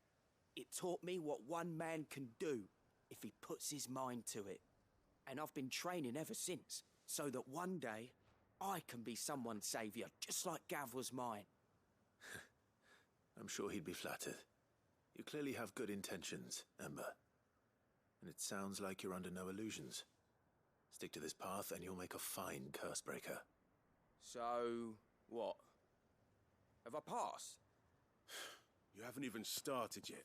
It taught me what one man can do if he puts his mind to it. And I've been training ever since, so that one day I can be someone's saviour, just like Gav was mine. I'm sure he'd be flattered. You clearly have good intentions, Ember. And it sounds like you're under no illusions. Stick to this path and you'll make a fine Cursebreaker. So, what? Have I passed? You haven't even started yet.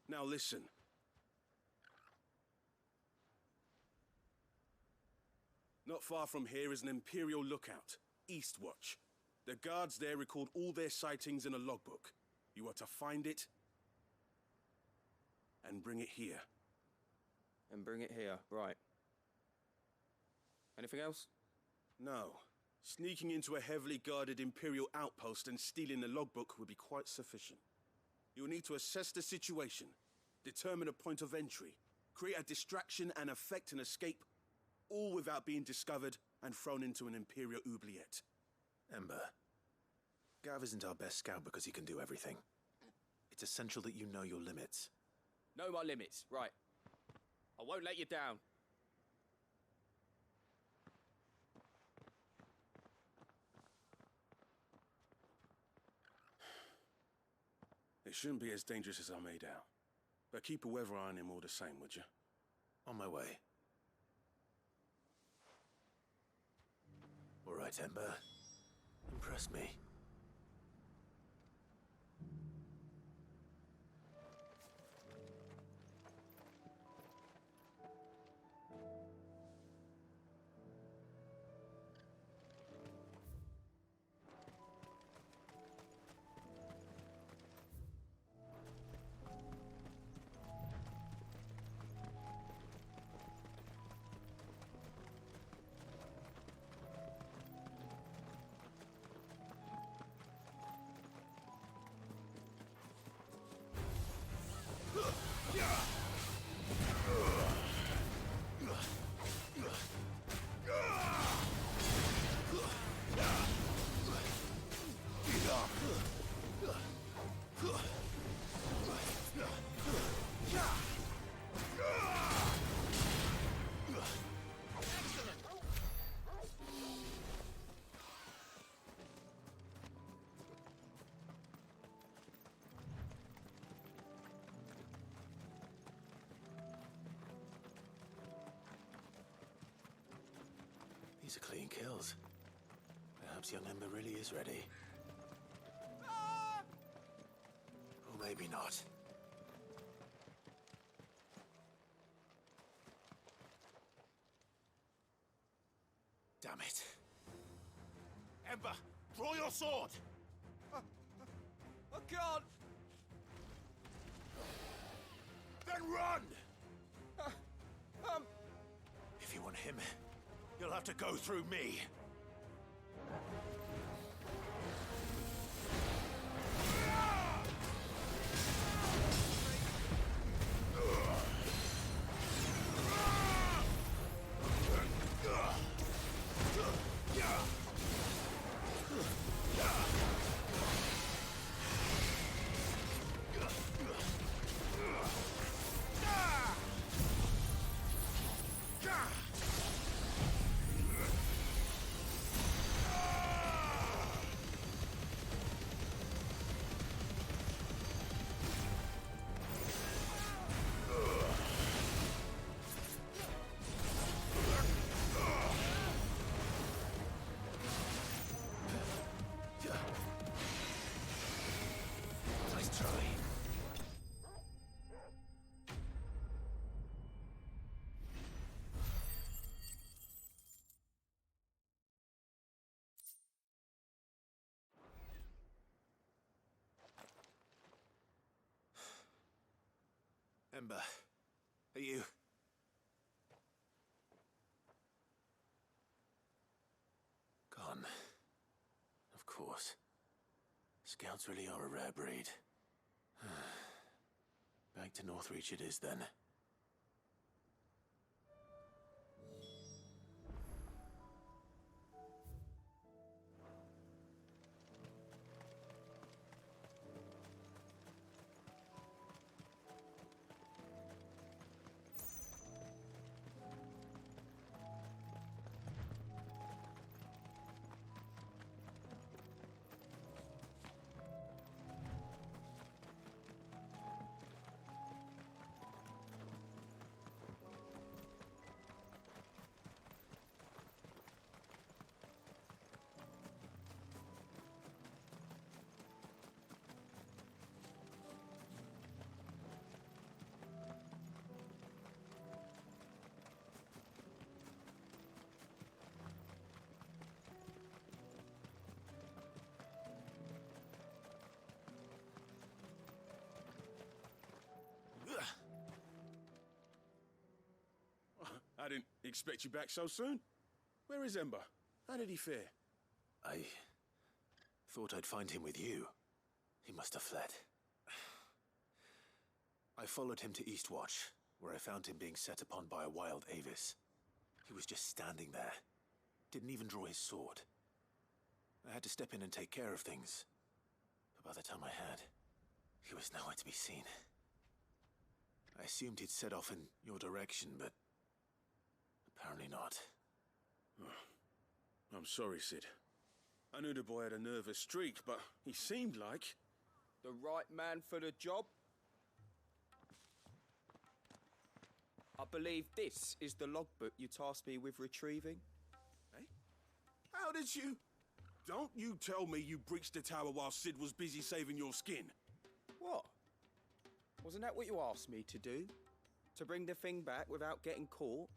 Now listen. Not far from here is an Imperial lookout, Eastwatch. The guards there record all their sightings in a logbook. You are to find it and bring it here. And bring it here, right. Anything else? No. Sneaking into a heavily guarded Imperial outpost and stealing the logbook would be quite sufficient. You'll need to assess the situation, determine a point of entry, create a distraction and effect an escape, all without being discovered and thrown into an Imperial oubliette. Ember, Gav isn't our best scout because he can do everything. It's essential that you know your limits. Know my limits, right. I won't let you down. It shouldn't be as dangerous as I made out. But keep a weather eye on him all the same, would you? On my way. All right, Ember. Impress me. These are clean kills. Perhaps young Ember really is ready. Or maybe not. Damn it. Ember, draw your sword! I can't! Then run! If you want him, you'll have to go through me. Ember, are you... Gone. Of course. Scouts really are a rare breed. Back to Northreach it is then. I didn't expect you back so soon. Where is Ember? How did he fare? I thought I'd find him with you. He must have fled. I followed him to Eastwatch, where I found him being set upon by a wild Avis. He was just standing there. Didn't even draw his sword. I had to step in and take care of things. But by the time I had, he was nowhere to be seen. I assumed he'd set off in your direction, but apparently not. I'm sorry, Sid. I knew the boy had a nervous streak, but he seemed like... The right man for the job? I believe this is the logbook you tasked me with retrieving. Eh? How did you... Don't you tell me you breached the tower while Sid was busy saving your skin. What? Wasn't that what you asked me to do? To bring the thing back without getting caught?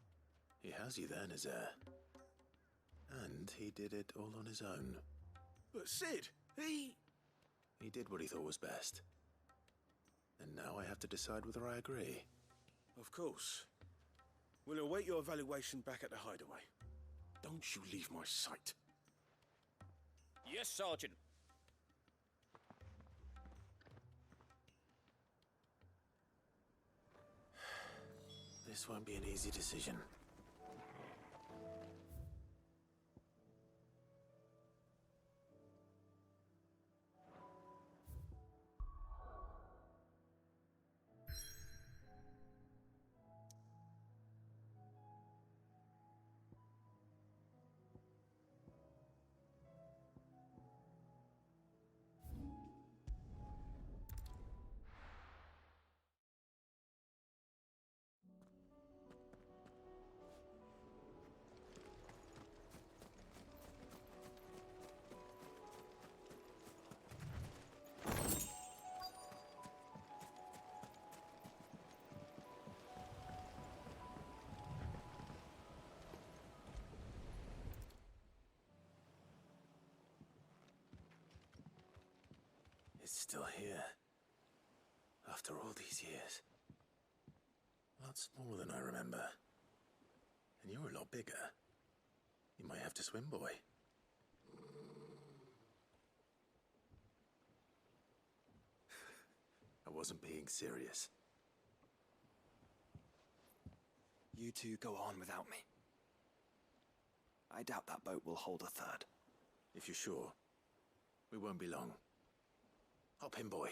He has you there, Nazaire. And he did it all on his own. But Sid, he did what he thought was best. And now I have to decide whether I agree. Of course. We'll await your evaluation back at the hideaway. Don't you leave my sight. Yes, Sergeant. This won't be an easy decision. It's still here. After all these years. A lot smaller than I remember. And you're a lot bigger. You might have to swim, boy. I wasn't being serious. You two go on without me. I doubt that boat will hold a third. If you're sure, we won't be long. Hop in, boy.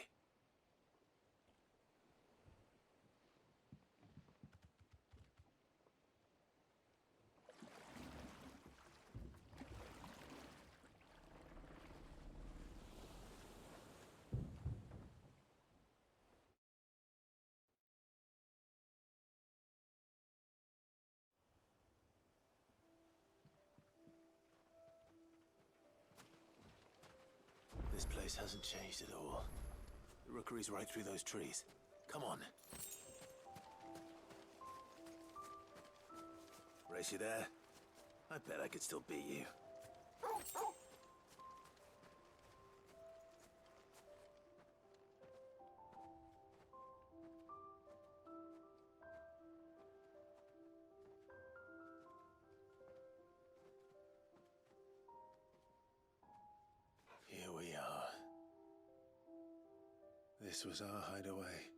This place hasn't changed at all. The rookery's right through those trees. Come on. Race you there? I bet I could still beat you. Here we are. This was our hideaway.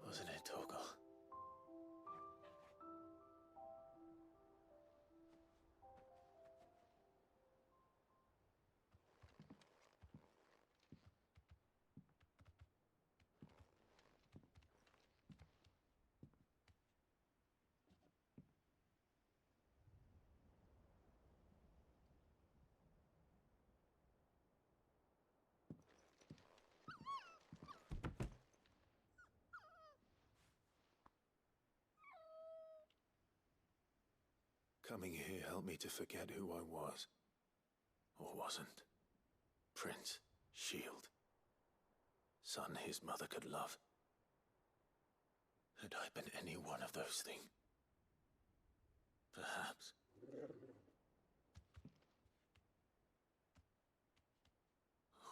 Wasn't it, Torgal? Coming here helped me to forget who I was. Or wasn't. Prince, shield. Son his mother could love. Had I been any one of those things? Perhaps.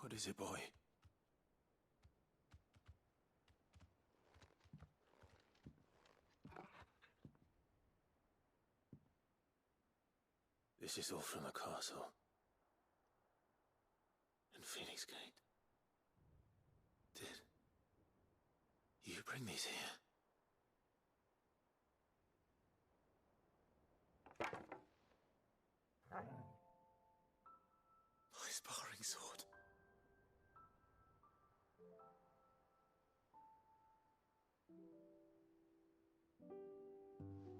What is it, boy? This is all from the castle. And Phoenix Gate. Did you bring these here? My sparring sword.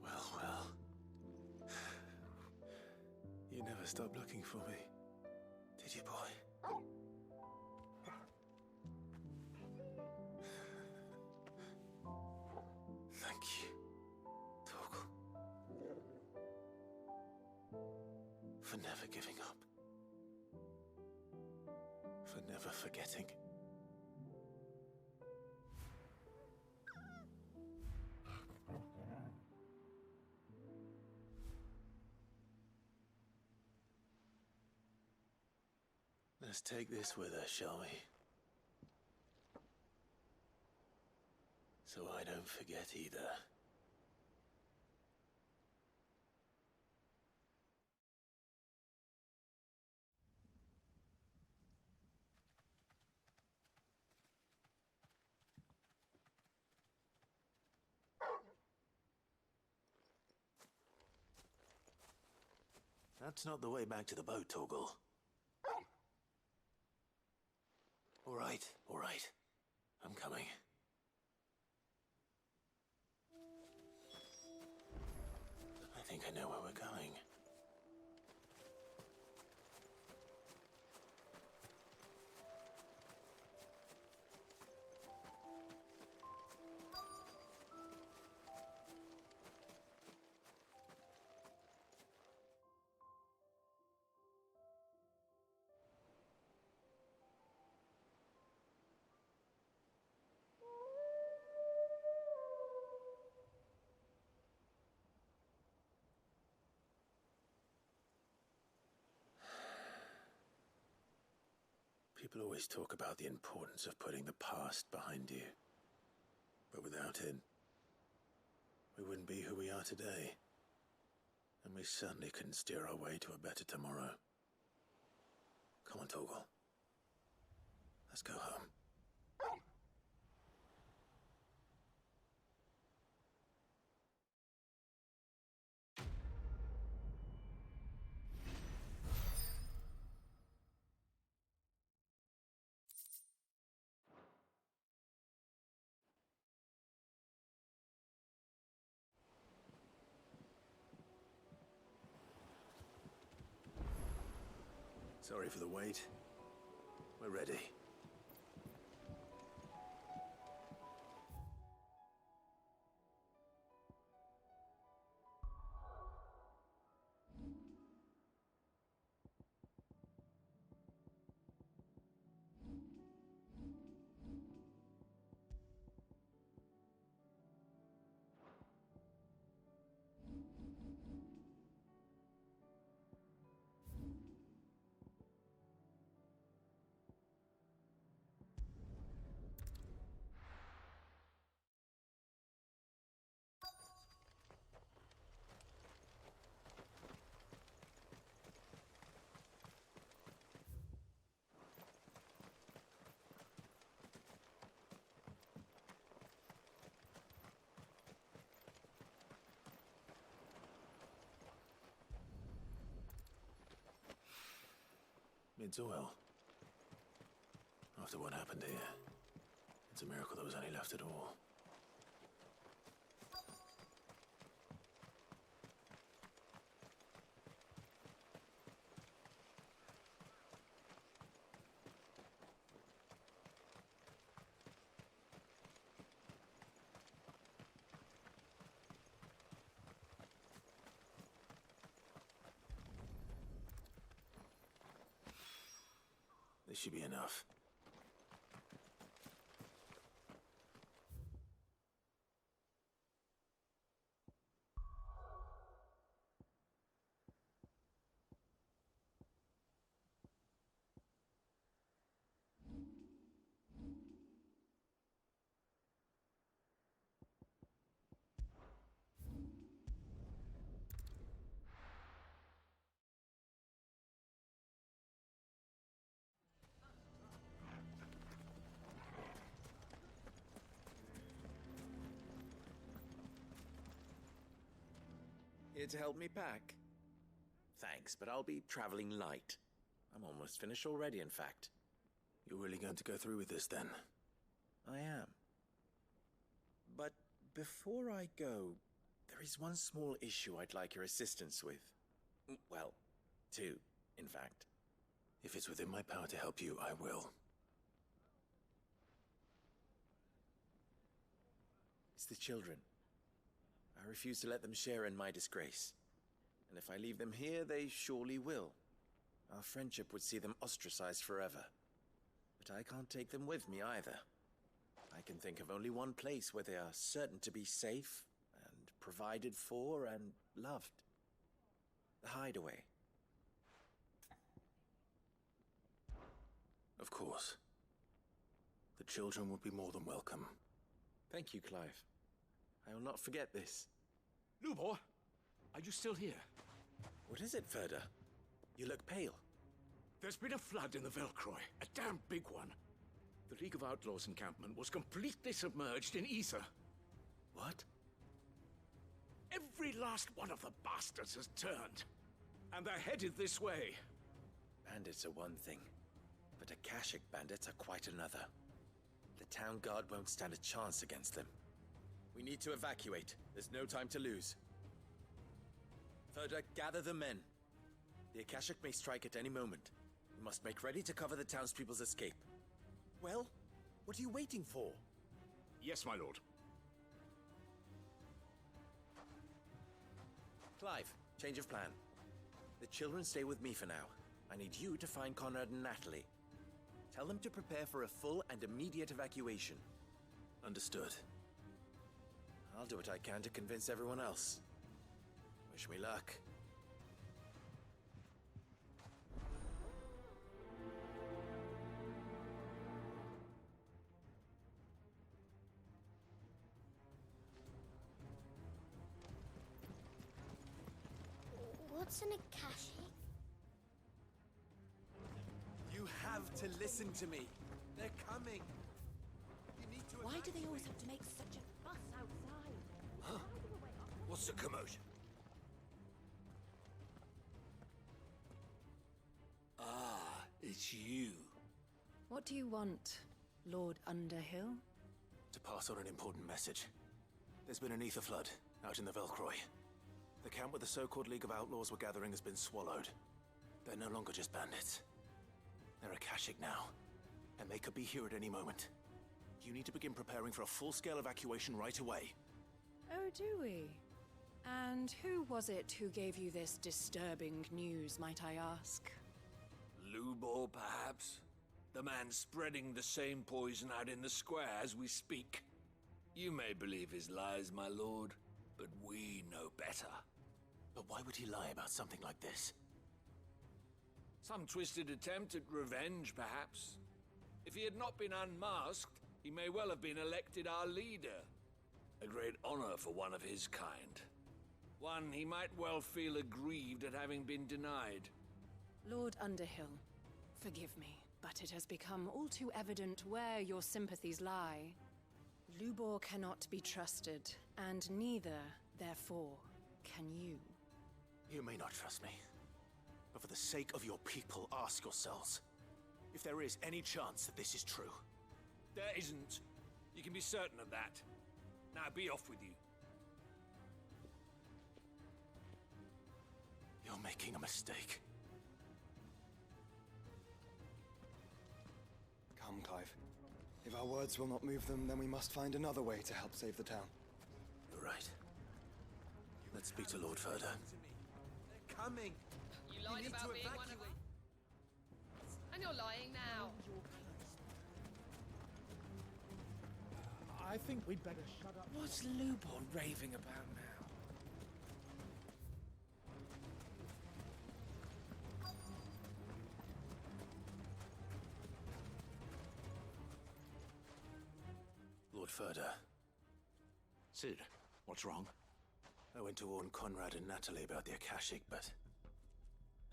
Well. You never stopped looking for me, did you, boy? Thank you, Torgal, for never giving up, for never forgetting. Let's take this with us, shall we? So I don't forget either. That's not the way back to the boat, Torgal. All right. I'm coming. I think I know where we're going. People always talk about the importance of putting the past behind you. But without it, we wouldn't be who we are today. And we certainly couldn't steer our way to a better tomorrow. Come on, Torgal. Let's go home. Sorry for the wait. We're ready. It's oil. After what happened here, it's a miracle there was any left at all. This should be enough. Here to help me pack? Thanks, but I'll be traveling light. I'm almost finished already, in fact. You're really going to go through with this, then? I am. But before I go, there is one small issue I'd like your assistance with. Well, two, in fact. If it's within my power to help you, I will. It's the children. I refuse to let them share in my disgrace. And if I leave them here, they surely will. Our friendship would see them ostracized forever. But I can't take them with me either. I can think of only one place where they are certain to be safe and provided for and loved. The Hideaway. Of course. The children would be more than welcome. Thank you, Clive. I will not forget this. Lubor, are you still here? What is it, Ferda? You look pale. There's been a flood in the Velcroy, a damn big one. The League of Outlaws encampment was completely submerged in ether. What? Every last one of the bastards has turned, and they're headed this way. Bandits are one thing, but Akashic bandits are quite another. The town guard won't stand a chance against them. We need to evacuate. There's no time to lose. Ferda, gather the men. The Akashic may strike at any moment. We must make ready to cover the townspeople's escape. Well, what are you waiting for? Yes, my lord. Clive, change of plan. The children stay with me for now. I need you to find Conrad and Natalie. Tell them to prepare for a full and immediate evacuation. Understood. I'll do what I can to convince everyone else. Wish me luck. What's an Akashic? You have to listen to me. They're coming. You need to Why do they always have to make such a fuss outside? Huh? What's the commotion? Ah, it's you. What do you want, Lord Underhill? To pass on an important message. There's been an ether flood out in the Velcroy. The camp where the so-called League of Outlaws were gathering has been swallowed. They're no longer just bandits. They're Akashic now, and they could be here at any moment. You need to begin preparing for a full-scale evacuation right away. Oh, do we? And who was it who gave you this disturbing news, might I ask? Lubor, perhaps? The man spreading the same poison out in the square as we speak. You may believe his lies, my lord, but we know better. But why would he lie about something like this? Some twisted attempt at revenge, perhaps. If he had not been unmasked, he may well have been elected our leader. A great honor for one of his kind. One he might well feel aggrieved at having been denied. Lord Underhill, forgive me, but it has become all too evident where your sympathies lie. Lubor cannot be trusted, and neither, therefore, can you. You may not trust me, but for the sake of your people, ask yourselves if there is any chance that this is true. There isn't. You can be certain of that. Now be off with you. You're making a mistake. Come, Clive. If our words will not move them, then we must find another way to help save the town. You're right. Let's speak to Lord Ferda. They're coming. You lied about being one of us. And you're lying now. I think we'd better shut up. What's Lubor raving about now? Lord Ferda. Sid, what's wrong? I went to warn Conrad and Natalie about the Akashic, but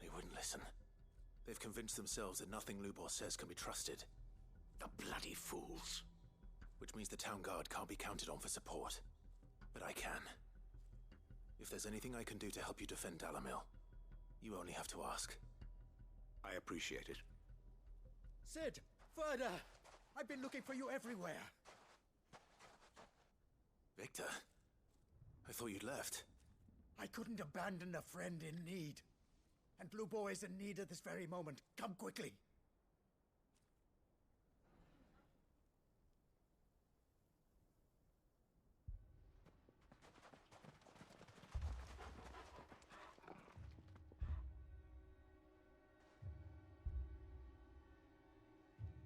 they wouldn't listen. They've convinced themselves that nothing Lubor says can be trusted. The bloody fools. Which means the town guard can't be counted on for support. But I can. If there's anything I can do to help you defend Dalamil, you only have to ask. I appreciate it. Sid! Further! I've been looking for you everywhere. Victor? I thought you'd left. I couldn't abandon a friend in need. And Blue Boy is in need at this very moment. Come quickly.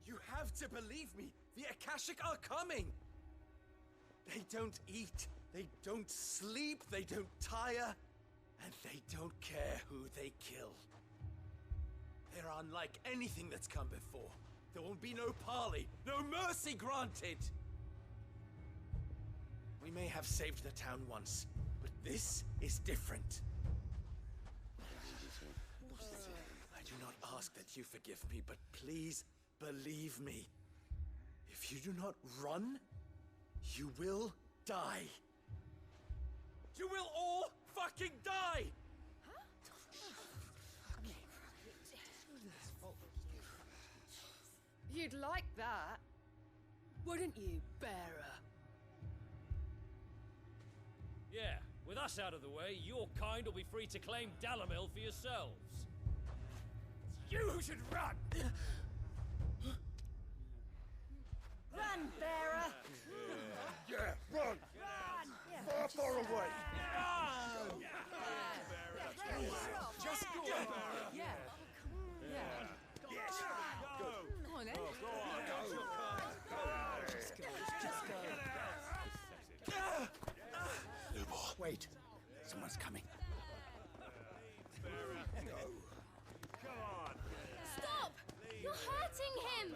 You have to believe me! The Akashic are coming! They don't eat, they don't sleep, they don't tire, and they don't care who they kill. They're unlike anything that's come before. There will be no parley, no mercy granted! We may have saved the town once, but this is different. I do not ask that you forgive me, but please believe me. If you do not run, you will die. You will all fucking die! You'd like that, wouldn't you, bearer? Yeah, with us out of the way, your kind will be free to claim Dalamil for yourselves. It's you who should run! Run, bearer! Yeah, run! Run! Far, far away! Run! Just go! Yeah. Yeah. Yes! Go. Come on, then. Just go. Wait. Someone's coming. Stop! You're hurting him!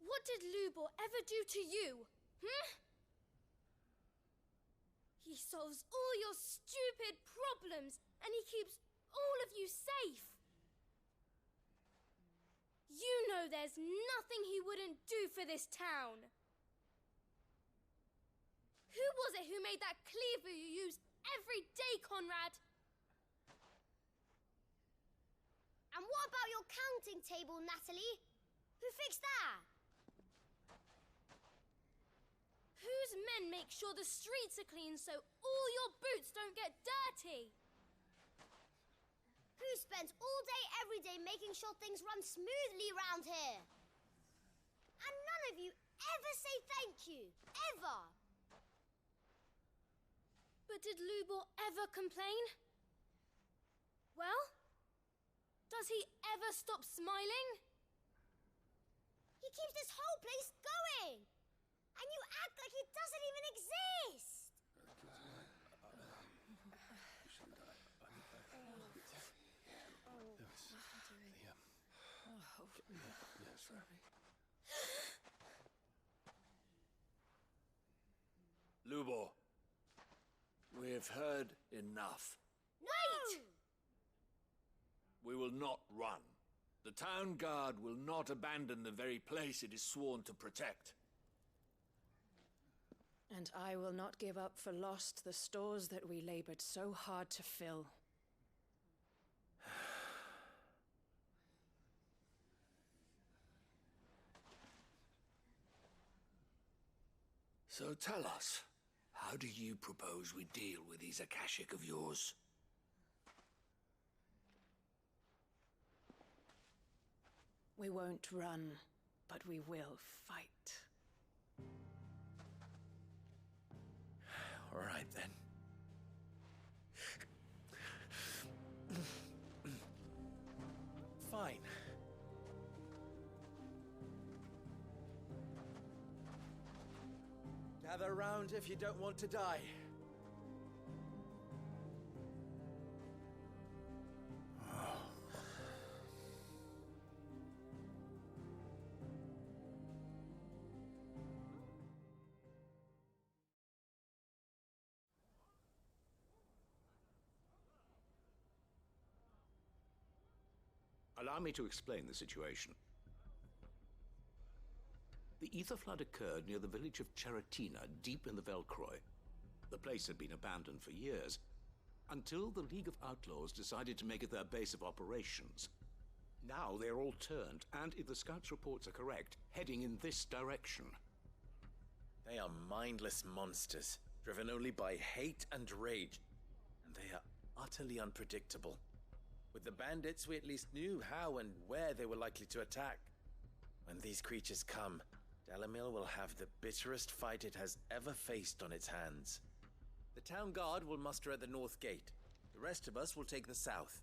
What did Lubor ever do to you? He solves all your stupid problems, and he keeps all of you safe. You know there's nothing he wouldn't do for this town. Who was it who made that cleaver you use every day, Conrad? And what about your counting table, Natalie? Who fixed that? Whose men make sure the streets are clean so all your boots don't get dirty? Who spends all day, every day making sure things run smoothly round here? And none of you ever say thank you. Ever. But did Lubor ever complain? Well, does he ever stop smiling? He keeps this whole place going. And you act like he doesn't even exist. Lubor, we have heard enough. Wait! We will not run. The town guard will not abandon the very place it is sworn to protect. And I will not give up for lost the stores that we labored so hard to fill. So tell us, how do you propose we deal with these Akashic of yours? We won't run, but we will fight. All right, then. Fine. Gather round if you don't want to die. Allow me to explain the situation. The ether flood occurred near the village of Cheratina, deep in the Velcroy. The place had been abandoned for years, until the League of Outlaws decided to make it their base of operations. Now they're all turned, and if the scouts' reports are correct, heading in this direction. They are mindless monsters, driven only by hate and rage, and they are utterly unpredictable. With the bandits, we at least knew how and where they were likely to attack. When these creatures come, Dalamil will have the bitterest fight it has ever faced on its hands. The town guard will muster at the north gate. The rest of us will take the south.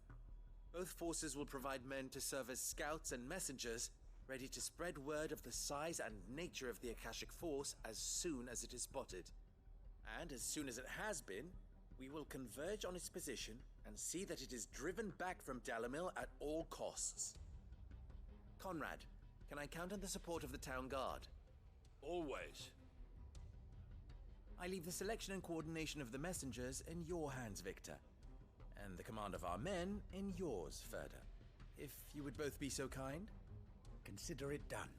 Both forces will provide men to serve as scouts and messengers, ready to spread word of the size and nature of the Akashic Force as soon as it is spotted. And as soon as it has been, we will converge on its position and see that it is driven back from Dalamil at all costs. Conrad, can I count on the support of the town guard? Always. I leave the selection and coordination of the messengers in your hands, Victor. And the command of our men in yours, Ferda. If you would both be so kind. Consider it done.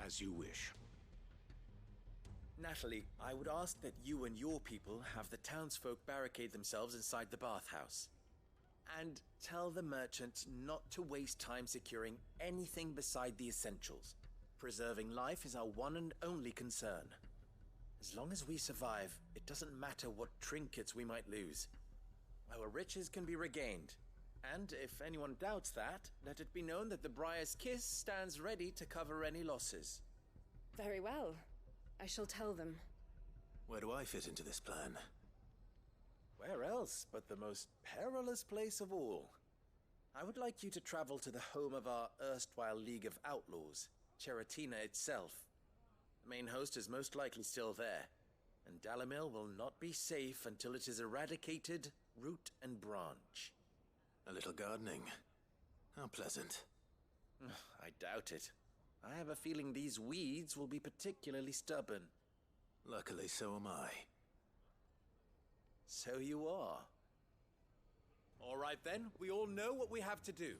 As you wish. Natalie, I would ask that you and your people have the townsfolk barricade themselves inside the bathhouse. And tell the merchant not to waste time securing anything beside the essentials. Preserving life is our one and only concern. As long as we survive, it doesn't matter what trinkets we might lose. Our riches can be regained. And if anyone doubts that, let it be known that the Briar's Kiss stands ready to cover any losses. Very well. I shall tell them. Where do I fit into this plan? Where else but the most perilous place of all? I would like you to travel to the home of our erstwhile League of Outlaws, Cheratina itself. The main host is most likely still there, and Dalamil will not be safe until it is eradicated root and branch. A little gardening. How pleasant. I doubt it. I have a feeling these weeds will be particularly stubborn. Luckily, so am I. So you are. All right then, we all know what we have to do.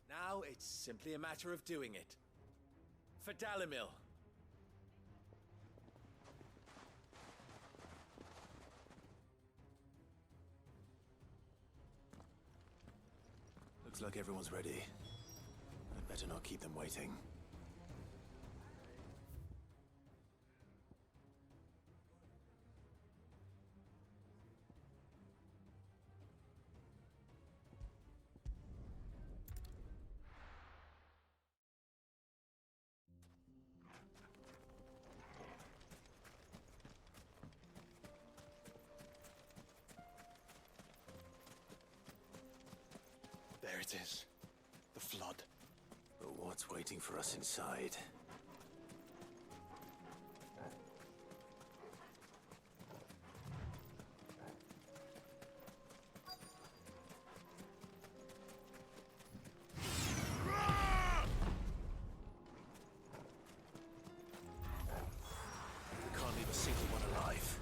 Now it's simply a matter of doing it. For Dalamil. Looks like everyone's ready. I'd better not keep them waiting. There it is. The flood. But what's waiting for us inside? We can't leave a single one alive.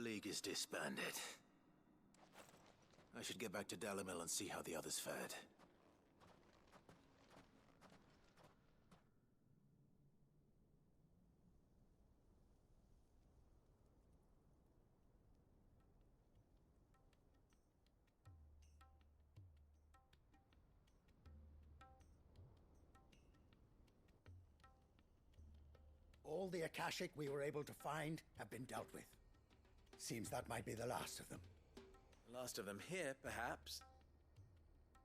League is disbanded. I should get back to Dalimil and see how the others fared. All the Akashic we were able to find have been dealt with. Seems that might be the last of them. Last of them here, perhaps.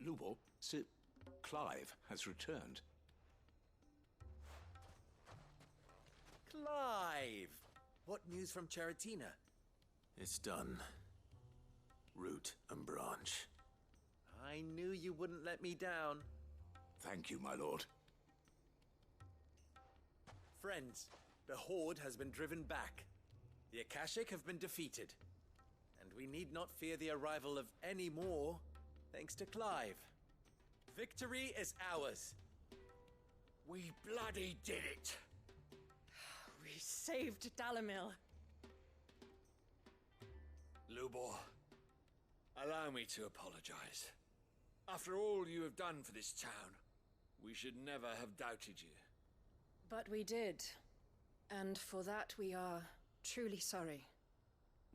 Lubo, Sir Clive has returned. Clive! What news from Charatina? It's done. Root and branch. I knew you wouldn't let me down. Thank you, my lord. Friends, the Horde has been driven back. The Akashic have been defeated. And we need not fear the arrival of any more, thanks to Clive. Victory is ours. We bloody did it! We saved Dalimil. Lubor, allow me to apologize. After all you have done for this town, we should never have doubted you. But we did. And for that we are truly sorry.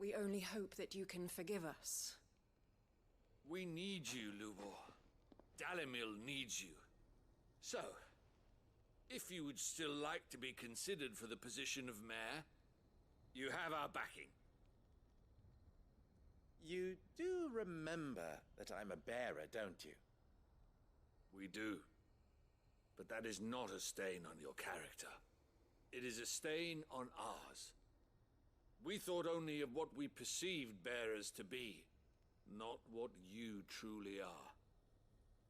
We only hope that you can forgive us. We need you, Lubor. Dalimil needs you. So, if you would still like to be considered for the position of mayor, you have our backing. You do remember that I'm a bearer, don't you? We do. But that is not a stain on your character. It is a stain on ours. We thought only of what we perceived bearers to be, not what you truly are.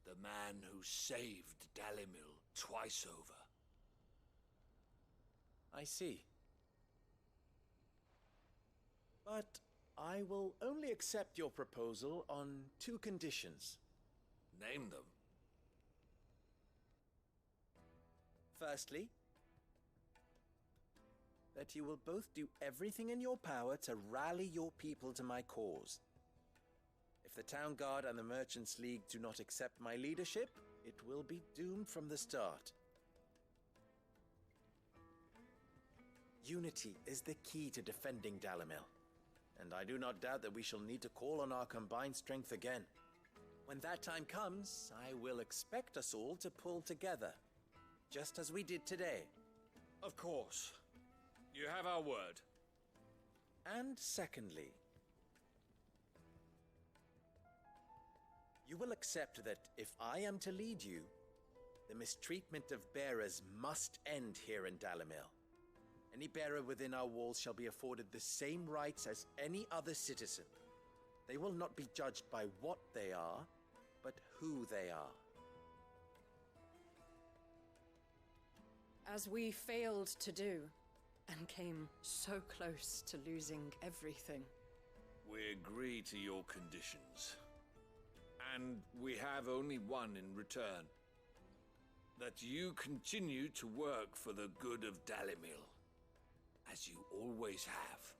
The man who saved Dalimil twice over. I see. But I will only accept your proposal on 2 conditions. Name them. Firstly, that you will both do everything in your power to rally your people to my cause. If the Town Guard and the Merchants League do not accept my leadership, it will be doomed from the start. Unity is the key to defending Dalimil, and I do not doubt that we shall need to call on our combined strength again. When that time comes, I will expect us all to pull together, just as we did today. Of course. You have our word. And secondly, you will accept that if I am to lead you, the mistreatment of bearers must end here in Dalimil. Any bearer within our walls shall be afforded the same rights as any other citizen. They will not be judged by what they are, but who they are. As we failed to do, and came so close to losing everything. We agree to your conditions. And we have only one in return. That you continue to work for the good of Dalimil, as you always have.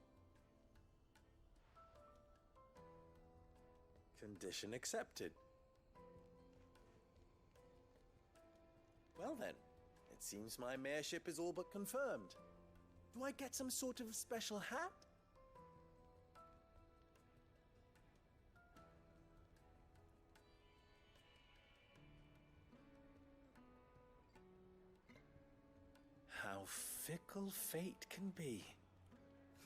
Condition accepted. Well then, it seems my mayorship is all but confirmed. Do I get some sort of special hat? How fickle fate can be.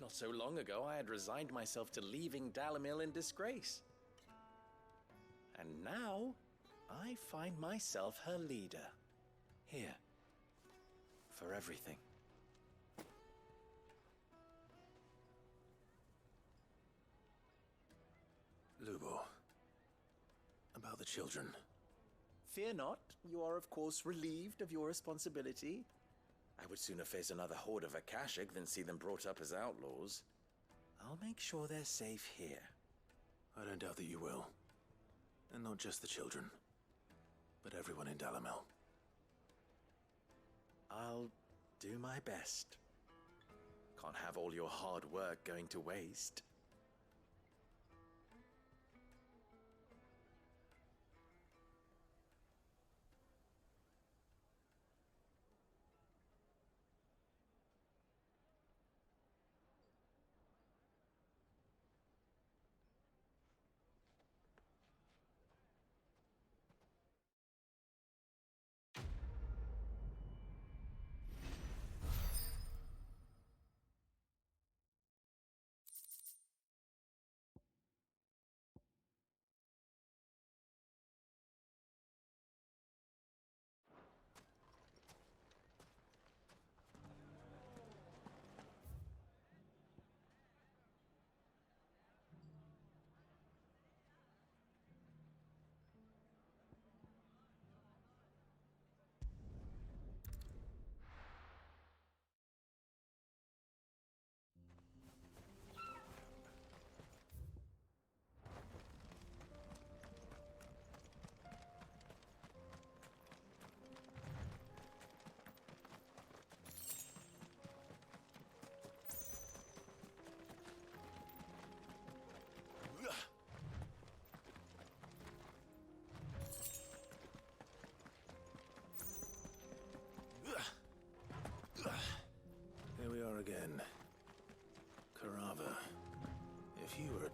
Not so long ago, I had resigned myself to leaving Dalimil in disgrace. And now, I find myself her leader. Here. For everything. Lubo. About the children. Fear not. You are, of course, relieved of your responsibility. I would sooner face another horde of Akashic than see them brought up as outlaws. I'll make sure they're safe here. I don't doubt that you will. And not just the children, but everyone in Dalimil. I'll do my best. Can't have all your hard work going to waste.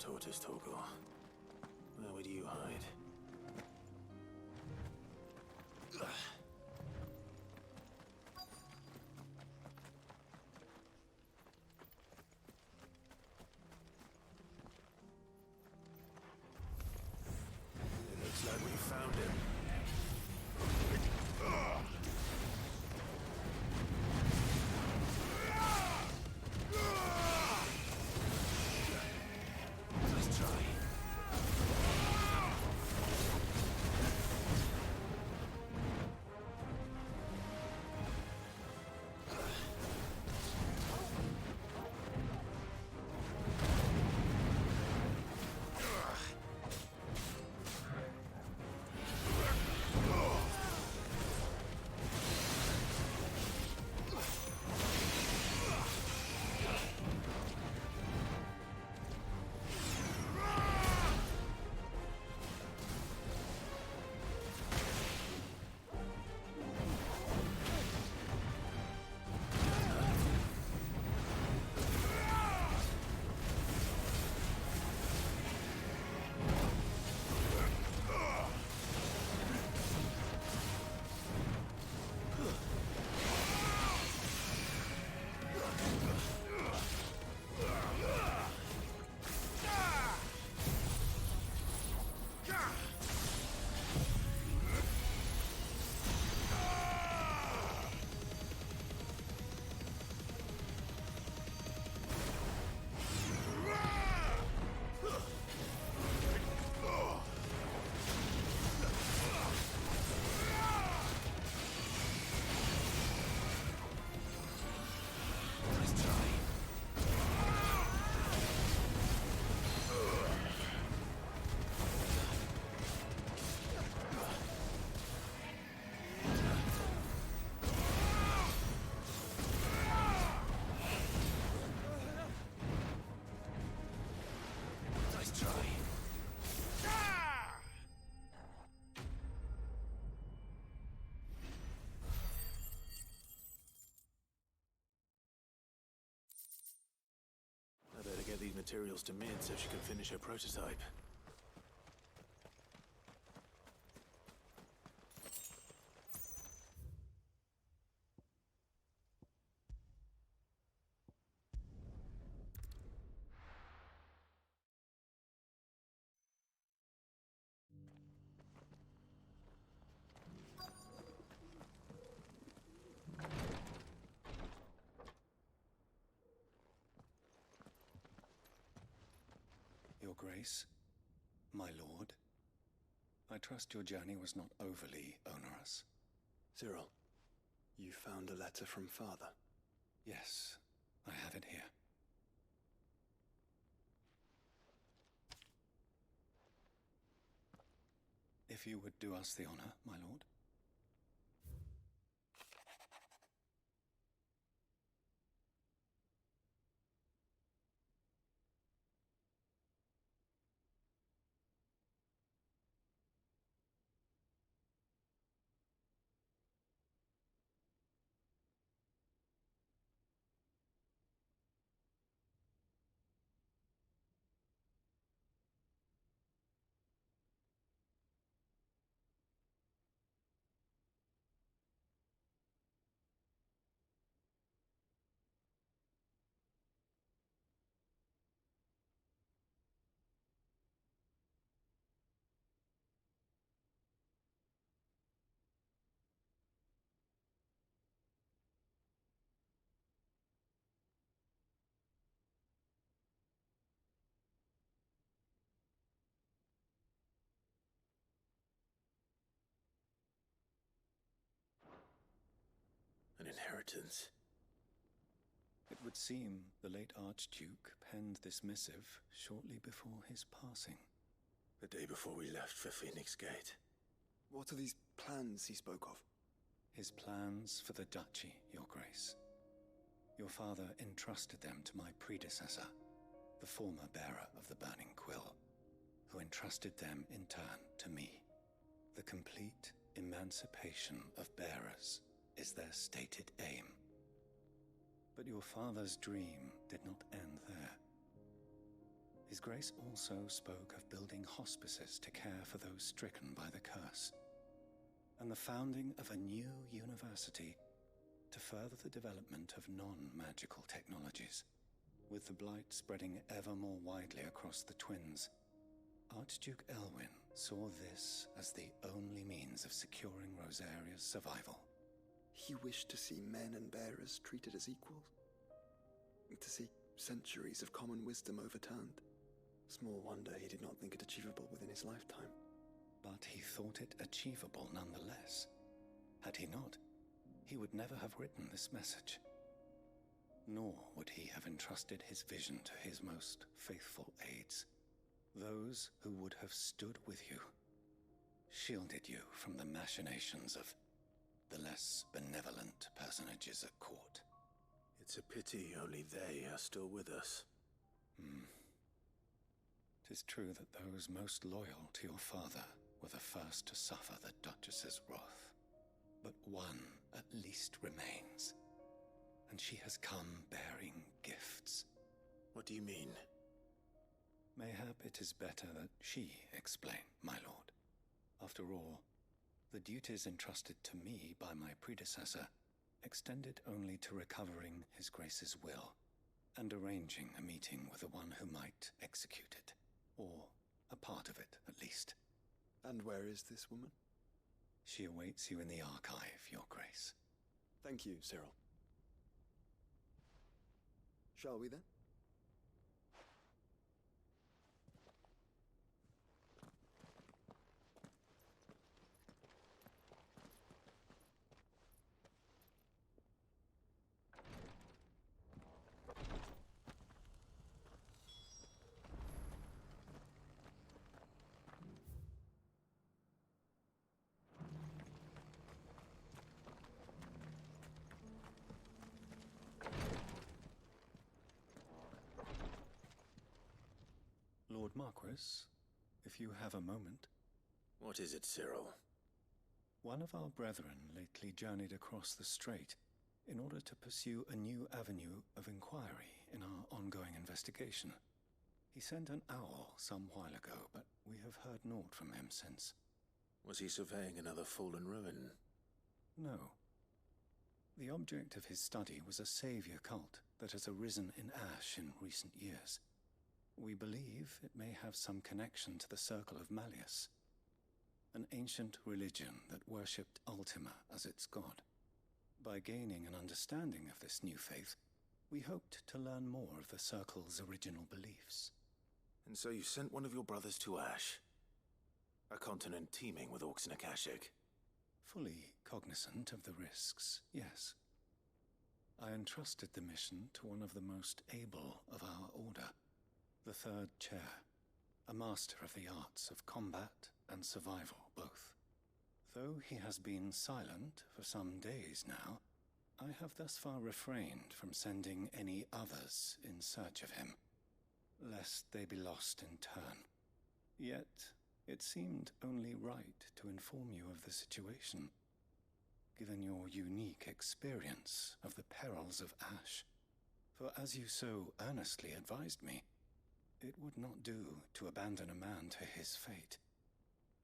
tortoise, Torgor. Where would you hide? It looks like we found him. Let's try. I better get these materials to Mid so she can finish her prototype. Your Grace, my lord, I trust your journey was not overly onerous. Cyril, you found a letter from Father? Yes, I have it here. If you would do us the honor, my lord. An inheritance. It would seem the late Archduke penned this missive shortly before his passing. The day before we left for Phoenix Gate. What are these plans he spoke of? His plans for the duchy, Your Grace. Your father entrusted them to my predecessor, the former bearer of the Burning Quill, who entrusted them in turn to me. The complete emancipation of bearers is their stated aim. But your father's dream did not end there. His Grace also spoke of building hospices to care for those stricken by the curse, and the founding of a new university to further the development of non-magical technologies. With the blight spreading ever more widely across the twins, Archduke Elwyn saw this as the only means of securing Rosaria's survival. He wished to see men and bearers treated as equals. To see centuries of common wisdom overturned. Small wonder he did not think it achievable within his lifetime. But he thought it achievable nonetheless. Had he not, he would never have written this message. Nor would he have entrusted his vision to his most faithful aides, those who would have stood with you, shielded you from the machinations of the less benevolent personages at court. It's a pity only they are still with us. 'Tis true that those most loyal to your father were the first to suffer the Duchess's wrath. But one at least remains, and she has come bearing gifts. What do you mean? Mayhap it is better that she explain, my lord. After all, the duties entrusted to me by my predecessor extended only to recovering His Grace's will and arranging a meeting with the one who might execute it, or a part of it at least. And where is this woman? She awaits you in the archive, Your Grace. Thank you, Cyril. Shall we then? Lord Marquis, if you have a moment. What is it, Cyril? One of our brethren lately journeyed across the strait in order to pursue a new avenue of inquiry in our ongoing investigation. He sent an owl some while ago, but we have heard naught from him since. Was he surveying another fallen ruin? No. The object of his study was a savior cult that has arisen in Ash in recent years. We believe it may have some connection to the Circle of Malleus, an ancient religion that worshipped Ultima as its god. By gaining an understanding of this new faith, we hoped to learn more of the Circle's original beliefs. And so you sent one of your brothers to Ash, a continent teeming with orcs and Akashic. Fully cognizant of the risks, yes. I entrusted the mission to one of the most able of our order, the Third Chair, a master of the arts of combat and survival both. Though he has been silent for some days now, I have thus far refrained from sending any others in search of him, lest they be lost in turn. Yet, it seemed only right to inform you of the situation, given your unique experience of the perils of Ash. For as you so earnestly advised me, it would not do to abandon a man to his fate,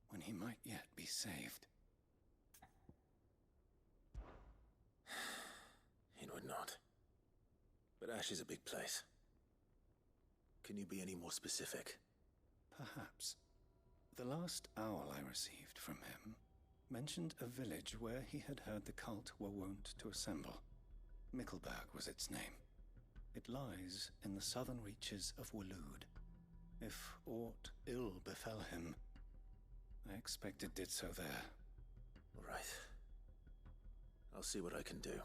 when he might yet be saved. It would not. But Ash is a big place. Can you be any more specific? Perhaps. The last owl I received from him mentioned a village where he had heard the cult were wont to assemble. Mickleburg was its name. It lies in the southern reaches of Waloed. If aught ill befell him, I expect it did so there. All right. I'll see what I can do.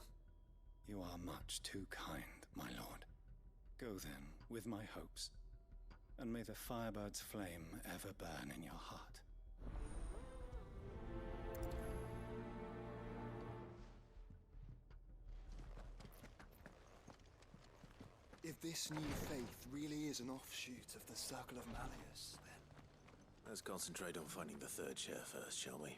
You are much too kind, my lord. Go then, with my hopes, and may the Firebird's flame ever burn in your heart. If this new faith really is an offshoot of the Circle of Malleus, then... Let's concentrate on finding the Third Chair first, shall we?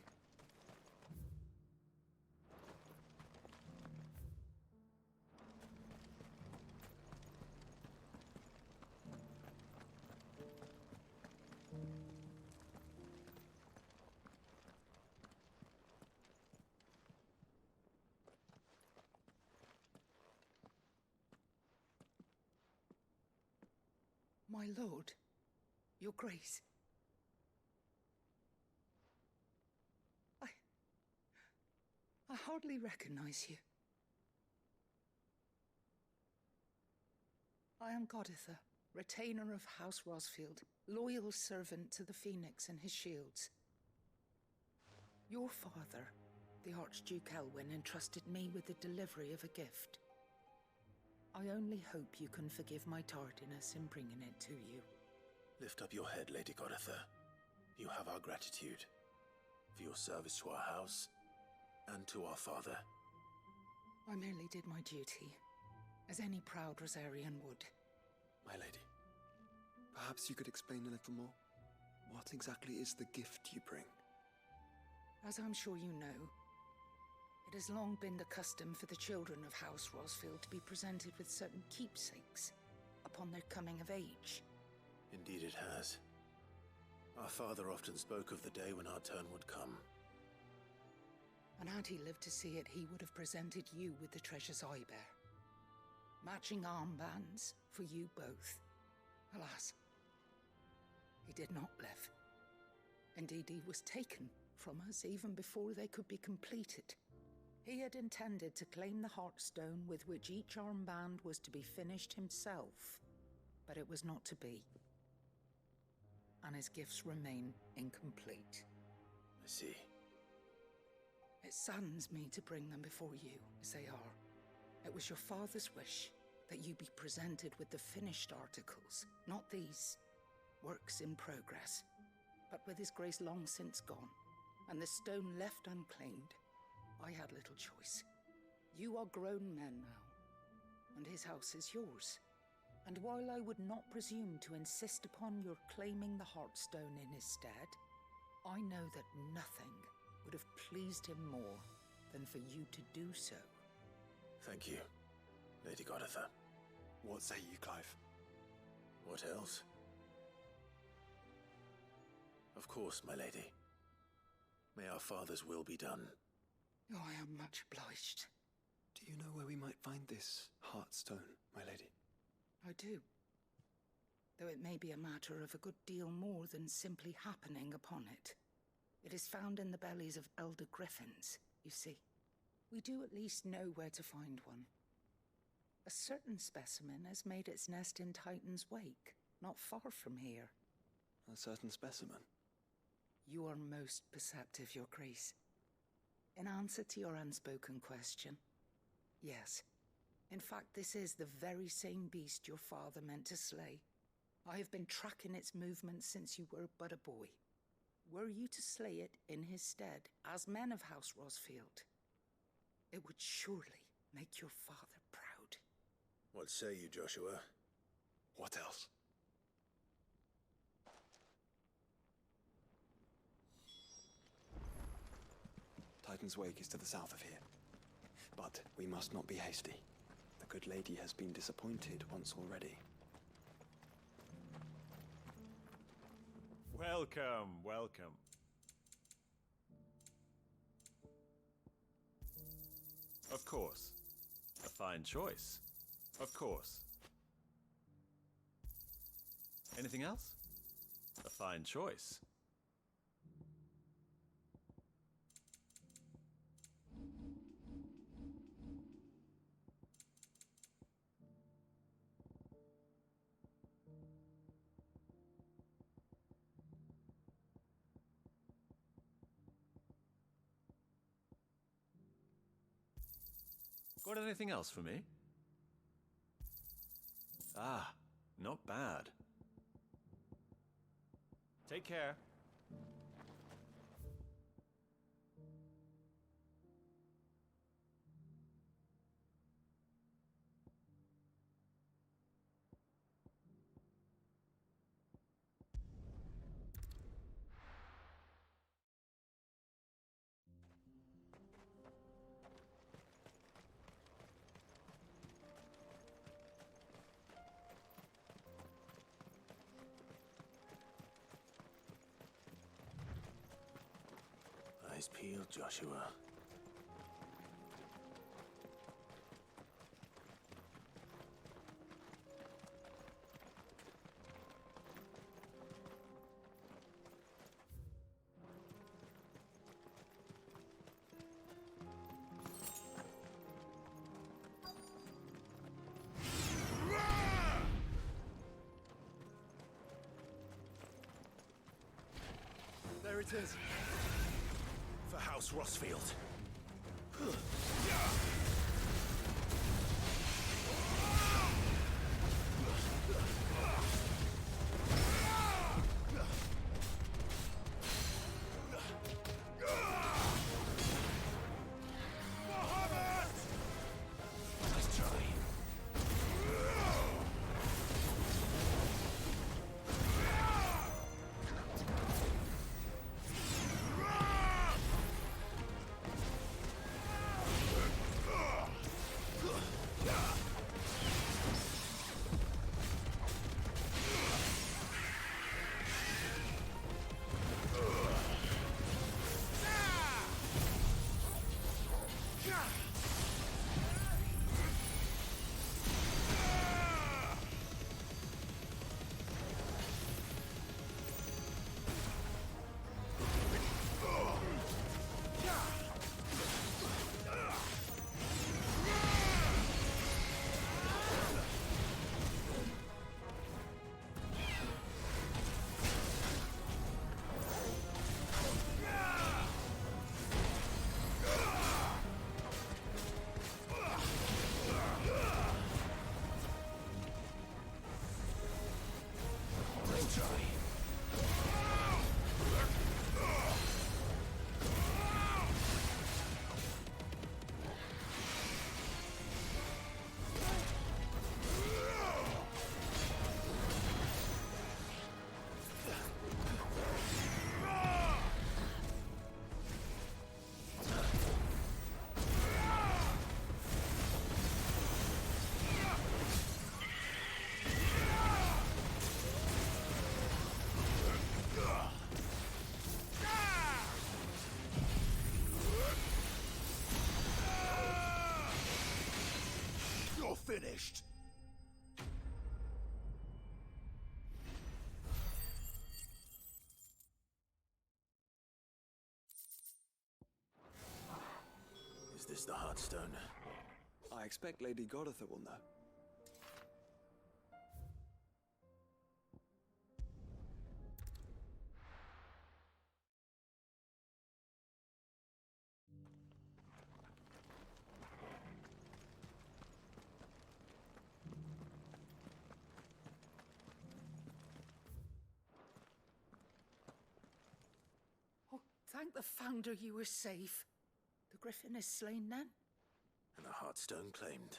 My lord, your grace. I hardly recognize you. I am Goditha, retainer of House Rosfield, loyal servant to the Phoenix and his shields. Your father, the Archduke Elwyn, entrusted me with the delivery of a gift. I only hope you can forgive my tardiness in bringing it to you. Lift up your head, Lady Goditha. You have our gratitude for your service to our house and to our father. I merely did my duty, as any proud Rosarian would. My lady, perhaps you could explain a little more? What exactly is the gift you bring? As I'm sure you know, it has long been the custom for the children of House Rosfield to be presented with certain keepsakes upon their coming of age. Indeed it has. Our father often spoke of the day when our turn would come. And had he lived to see it, he would have presented you with the treasures I bear. Matching armbands for you both. Alas, he did not live. Indeed, he was taken from us even before they could be completed. He had intended to claim the Heartstone with which each armband was to be finished himself, but it was not to be. And his gifts remain incomplete. I see. It saddens me to bring them before you, as they are. It was your father's wish that you be presented with the finished articles, not these works in progress. But with his grace long since gone, and the stone left unclaimed, I had little choice. You are grown men now, and his house is yours. And while I would not presume to insist upon your claiming the Heartstone in his stead, I know that nothing would have pleased him more than for you to do so. Thank you, Lady Goditha. What say you, Clive? What else? Of course, my lady. May our father's will be done. Oh, I am much obliged. Do you know where we might find this Heartstone, my lady? I do. Though it may be a matter of a good deal more than simply happening upon it. It is found in the bellies of elder griffins, you see. We do at least know where to find one. A certain specimen has made its nest in Titan's Wake, not far from here. A certain specimen? You are most perceptive, Your Grace. In answer to your unspoken question, yes. In fact, this is the very same beast your father meant to slay. I have been tracking its movements since you were but a boy. Were you to slay it in his stead, as men of House Rosfield, it would surely make your father proud. What say you, Joshua? What else? Titan's Wake is to the south of here. But we must not be hasty. The good lady has been disappointed once already. Welcome, welcome. Of course. A fine choice. Of course. Anything else? A fine choice. Got anything else for me? Ah, not bad. Take care. Eyes peeled, Joshua. There it is. For House Rossfield. Finished. Is this the Heartstone? I expect Lady Goditha will know. Thank the Founder you were safe. The Griffin is slain then? And the Heartstone claimed.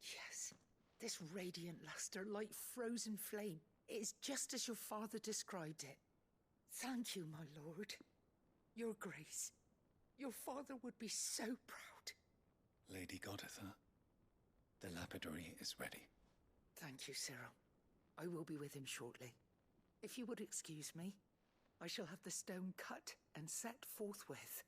Yes. This radiant luster, like frozen flame. It is just as your father described it. Thank you, my lord. Your Grace. Your father would be so proud. Lady Goditha, the lapidary is ready. Thank you, Cyril. I will be with him shortly. If you would excuse me, I shall have the stone cut and set forthwith.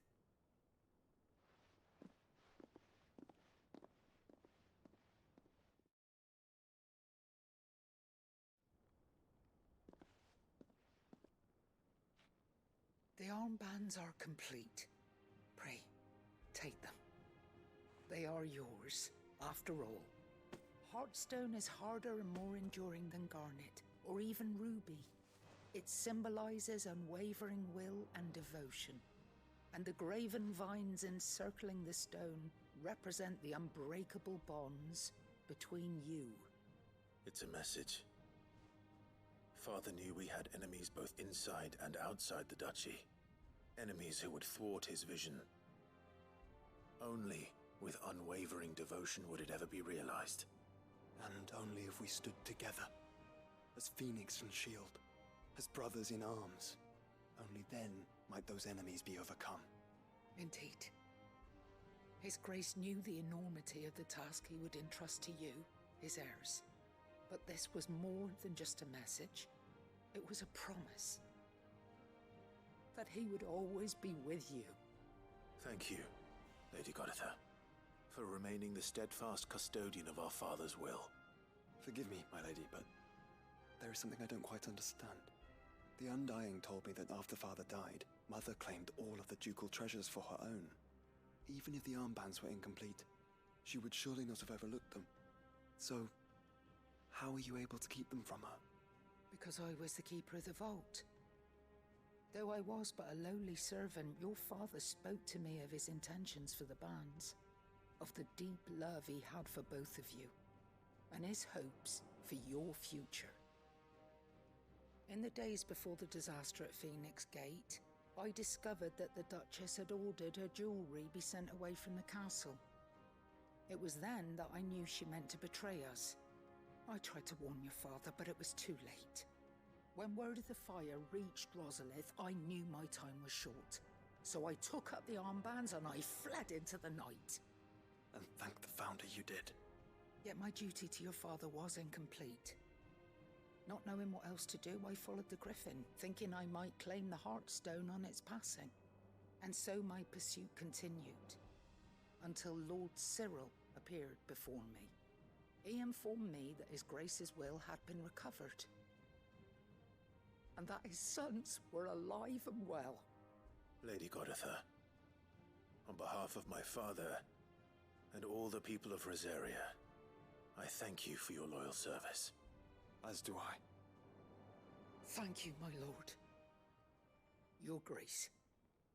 The armbands are complete. Pray, take them. They are yours, after all. Heartstone is harder and more enduring than garnet, or even ruby. It symbolizes unwavering will and devotion. And the graven vines encircling the stone represent the unbreakable bonds between you. It's a message. Father knew we had enemies both inside and outside the duchy. Enemies who would thwart his vision. Only with unwavering devotion would it ever be realized. And only if we stood together, as Phoenix and Shield, as brothers in arms. Only then might those enemies be overcome. Indeed. His Grace knew the enormity of the task he would entrust to you, his heirs. But this was more than just a message. It was a promise. That he would always be with you. Thank you, Lady Goditha, for remaining the steadfast custodian of our father's will. Forgive me, my lady, but there is something I don't quite understand. The Undying told me that after Father died, Mother claimed all of the ducal treasures for her own. Even if the armbands were incomplete, she would surely not have overlooked them. So, How were you able to keep them from her? Because I was the keeper of the vault. Though I was but a lowly servant, your father spoke to me of his intentions for the bands, of the deep love he had for both of you, and his hopes for your future. In the days before the disaster at Phoenix Gate, I discovered that the Duchess had ordered her jewelry be sent away from the castle. It was then that I knew she meant to betray us. I tried to warn your father, but it was too late. When word of the fire reached Rosalith, I knew my time was short. So I took up the armbands and I fled into the night. And thank the Founder you did. Yet my duty to your father was incomplete. Not knowing what else to do, I followed the Griffin, thinking I might claim the Heartstone on its passing. And so my pursuit continued, until Lord Cyril appeared before me. He informed me that His Grace's will had been recovered, and that his sons were alive and well. Lady Goditha, on behalf of my father and all the people of Rosaria, I thank you for your loyal service. As do I. Thank you, my lord. Your Grace,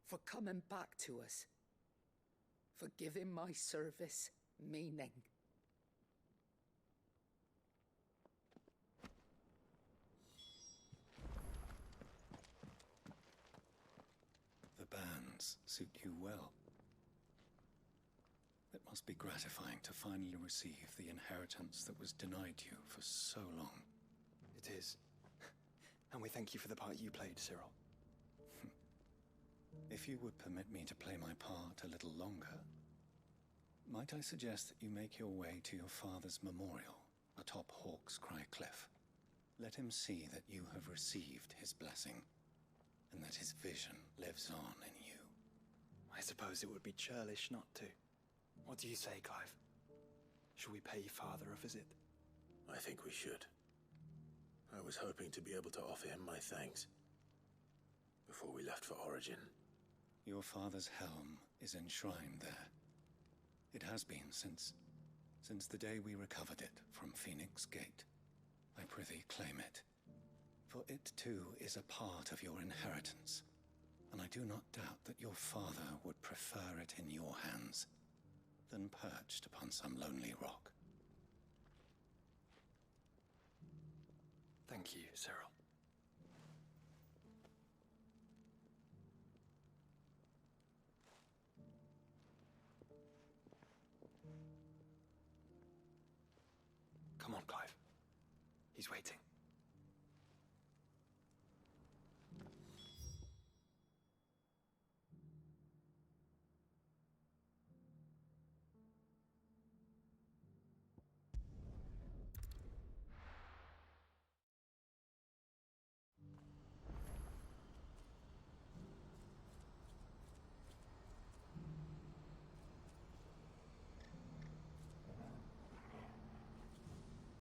for coming back to us, for giving my service meaning. The bands suit you well. It must be gratifying to finally receive the inheritance that was denied you for so long. It is. And we thank you for the part you played, Cyril. If you would permit me to play my part a little longer, might I suggest that you make your way to your father's memorial atop Hawk's Cry Cliff? Let him see that you have received his blessing, and that his vision lives on in you. I suppose it would be churlish not to. What do you say, Clive? Shall we pay your father a visit? I think we should. I was hoping to be able to offer him my thanks before we left for Origin. Your father's helm is enshrined there. It has been since the day we recovered it from Phoenix Gate. I prithee claim it, for it too is a part of your inheritance, and I do not doubt that your father would prefer it in your hands than perched upon some lonely rock. Thank you, Cyril. Come on, Clive. He's waiting.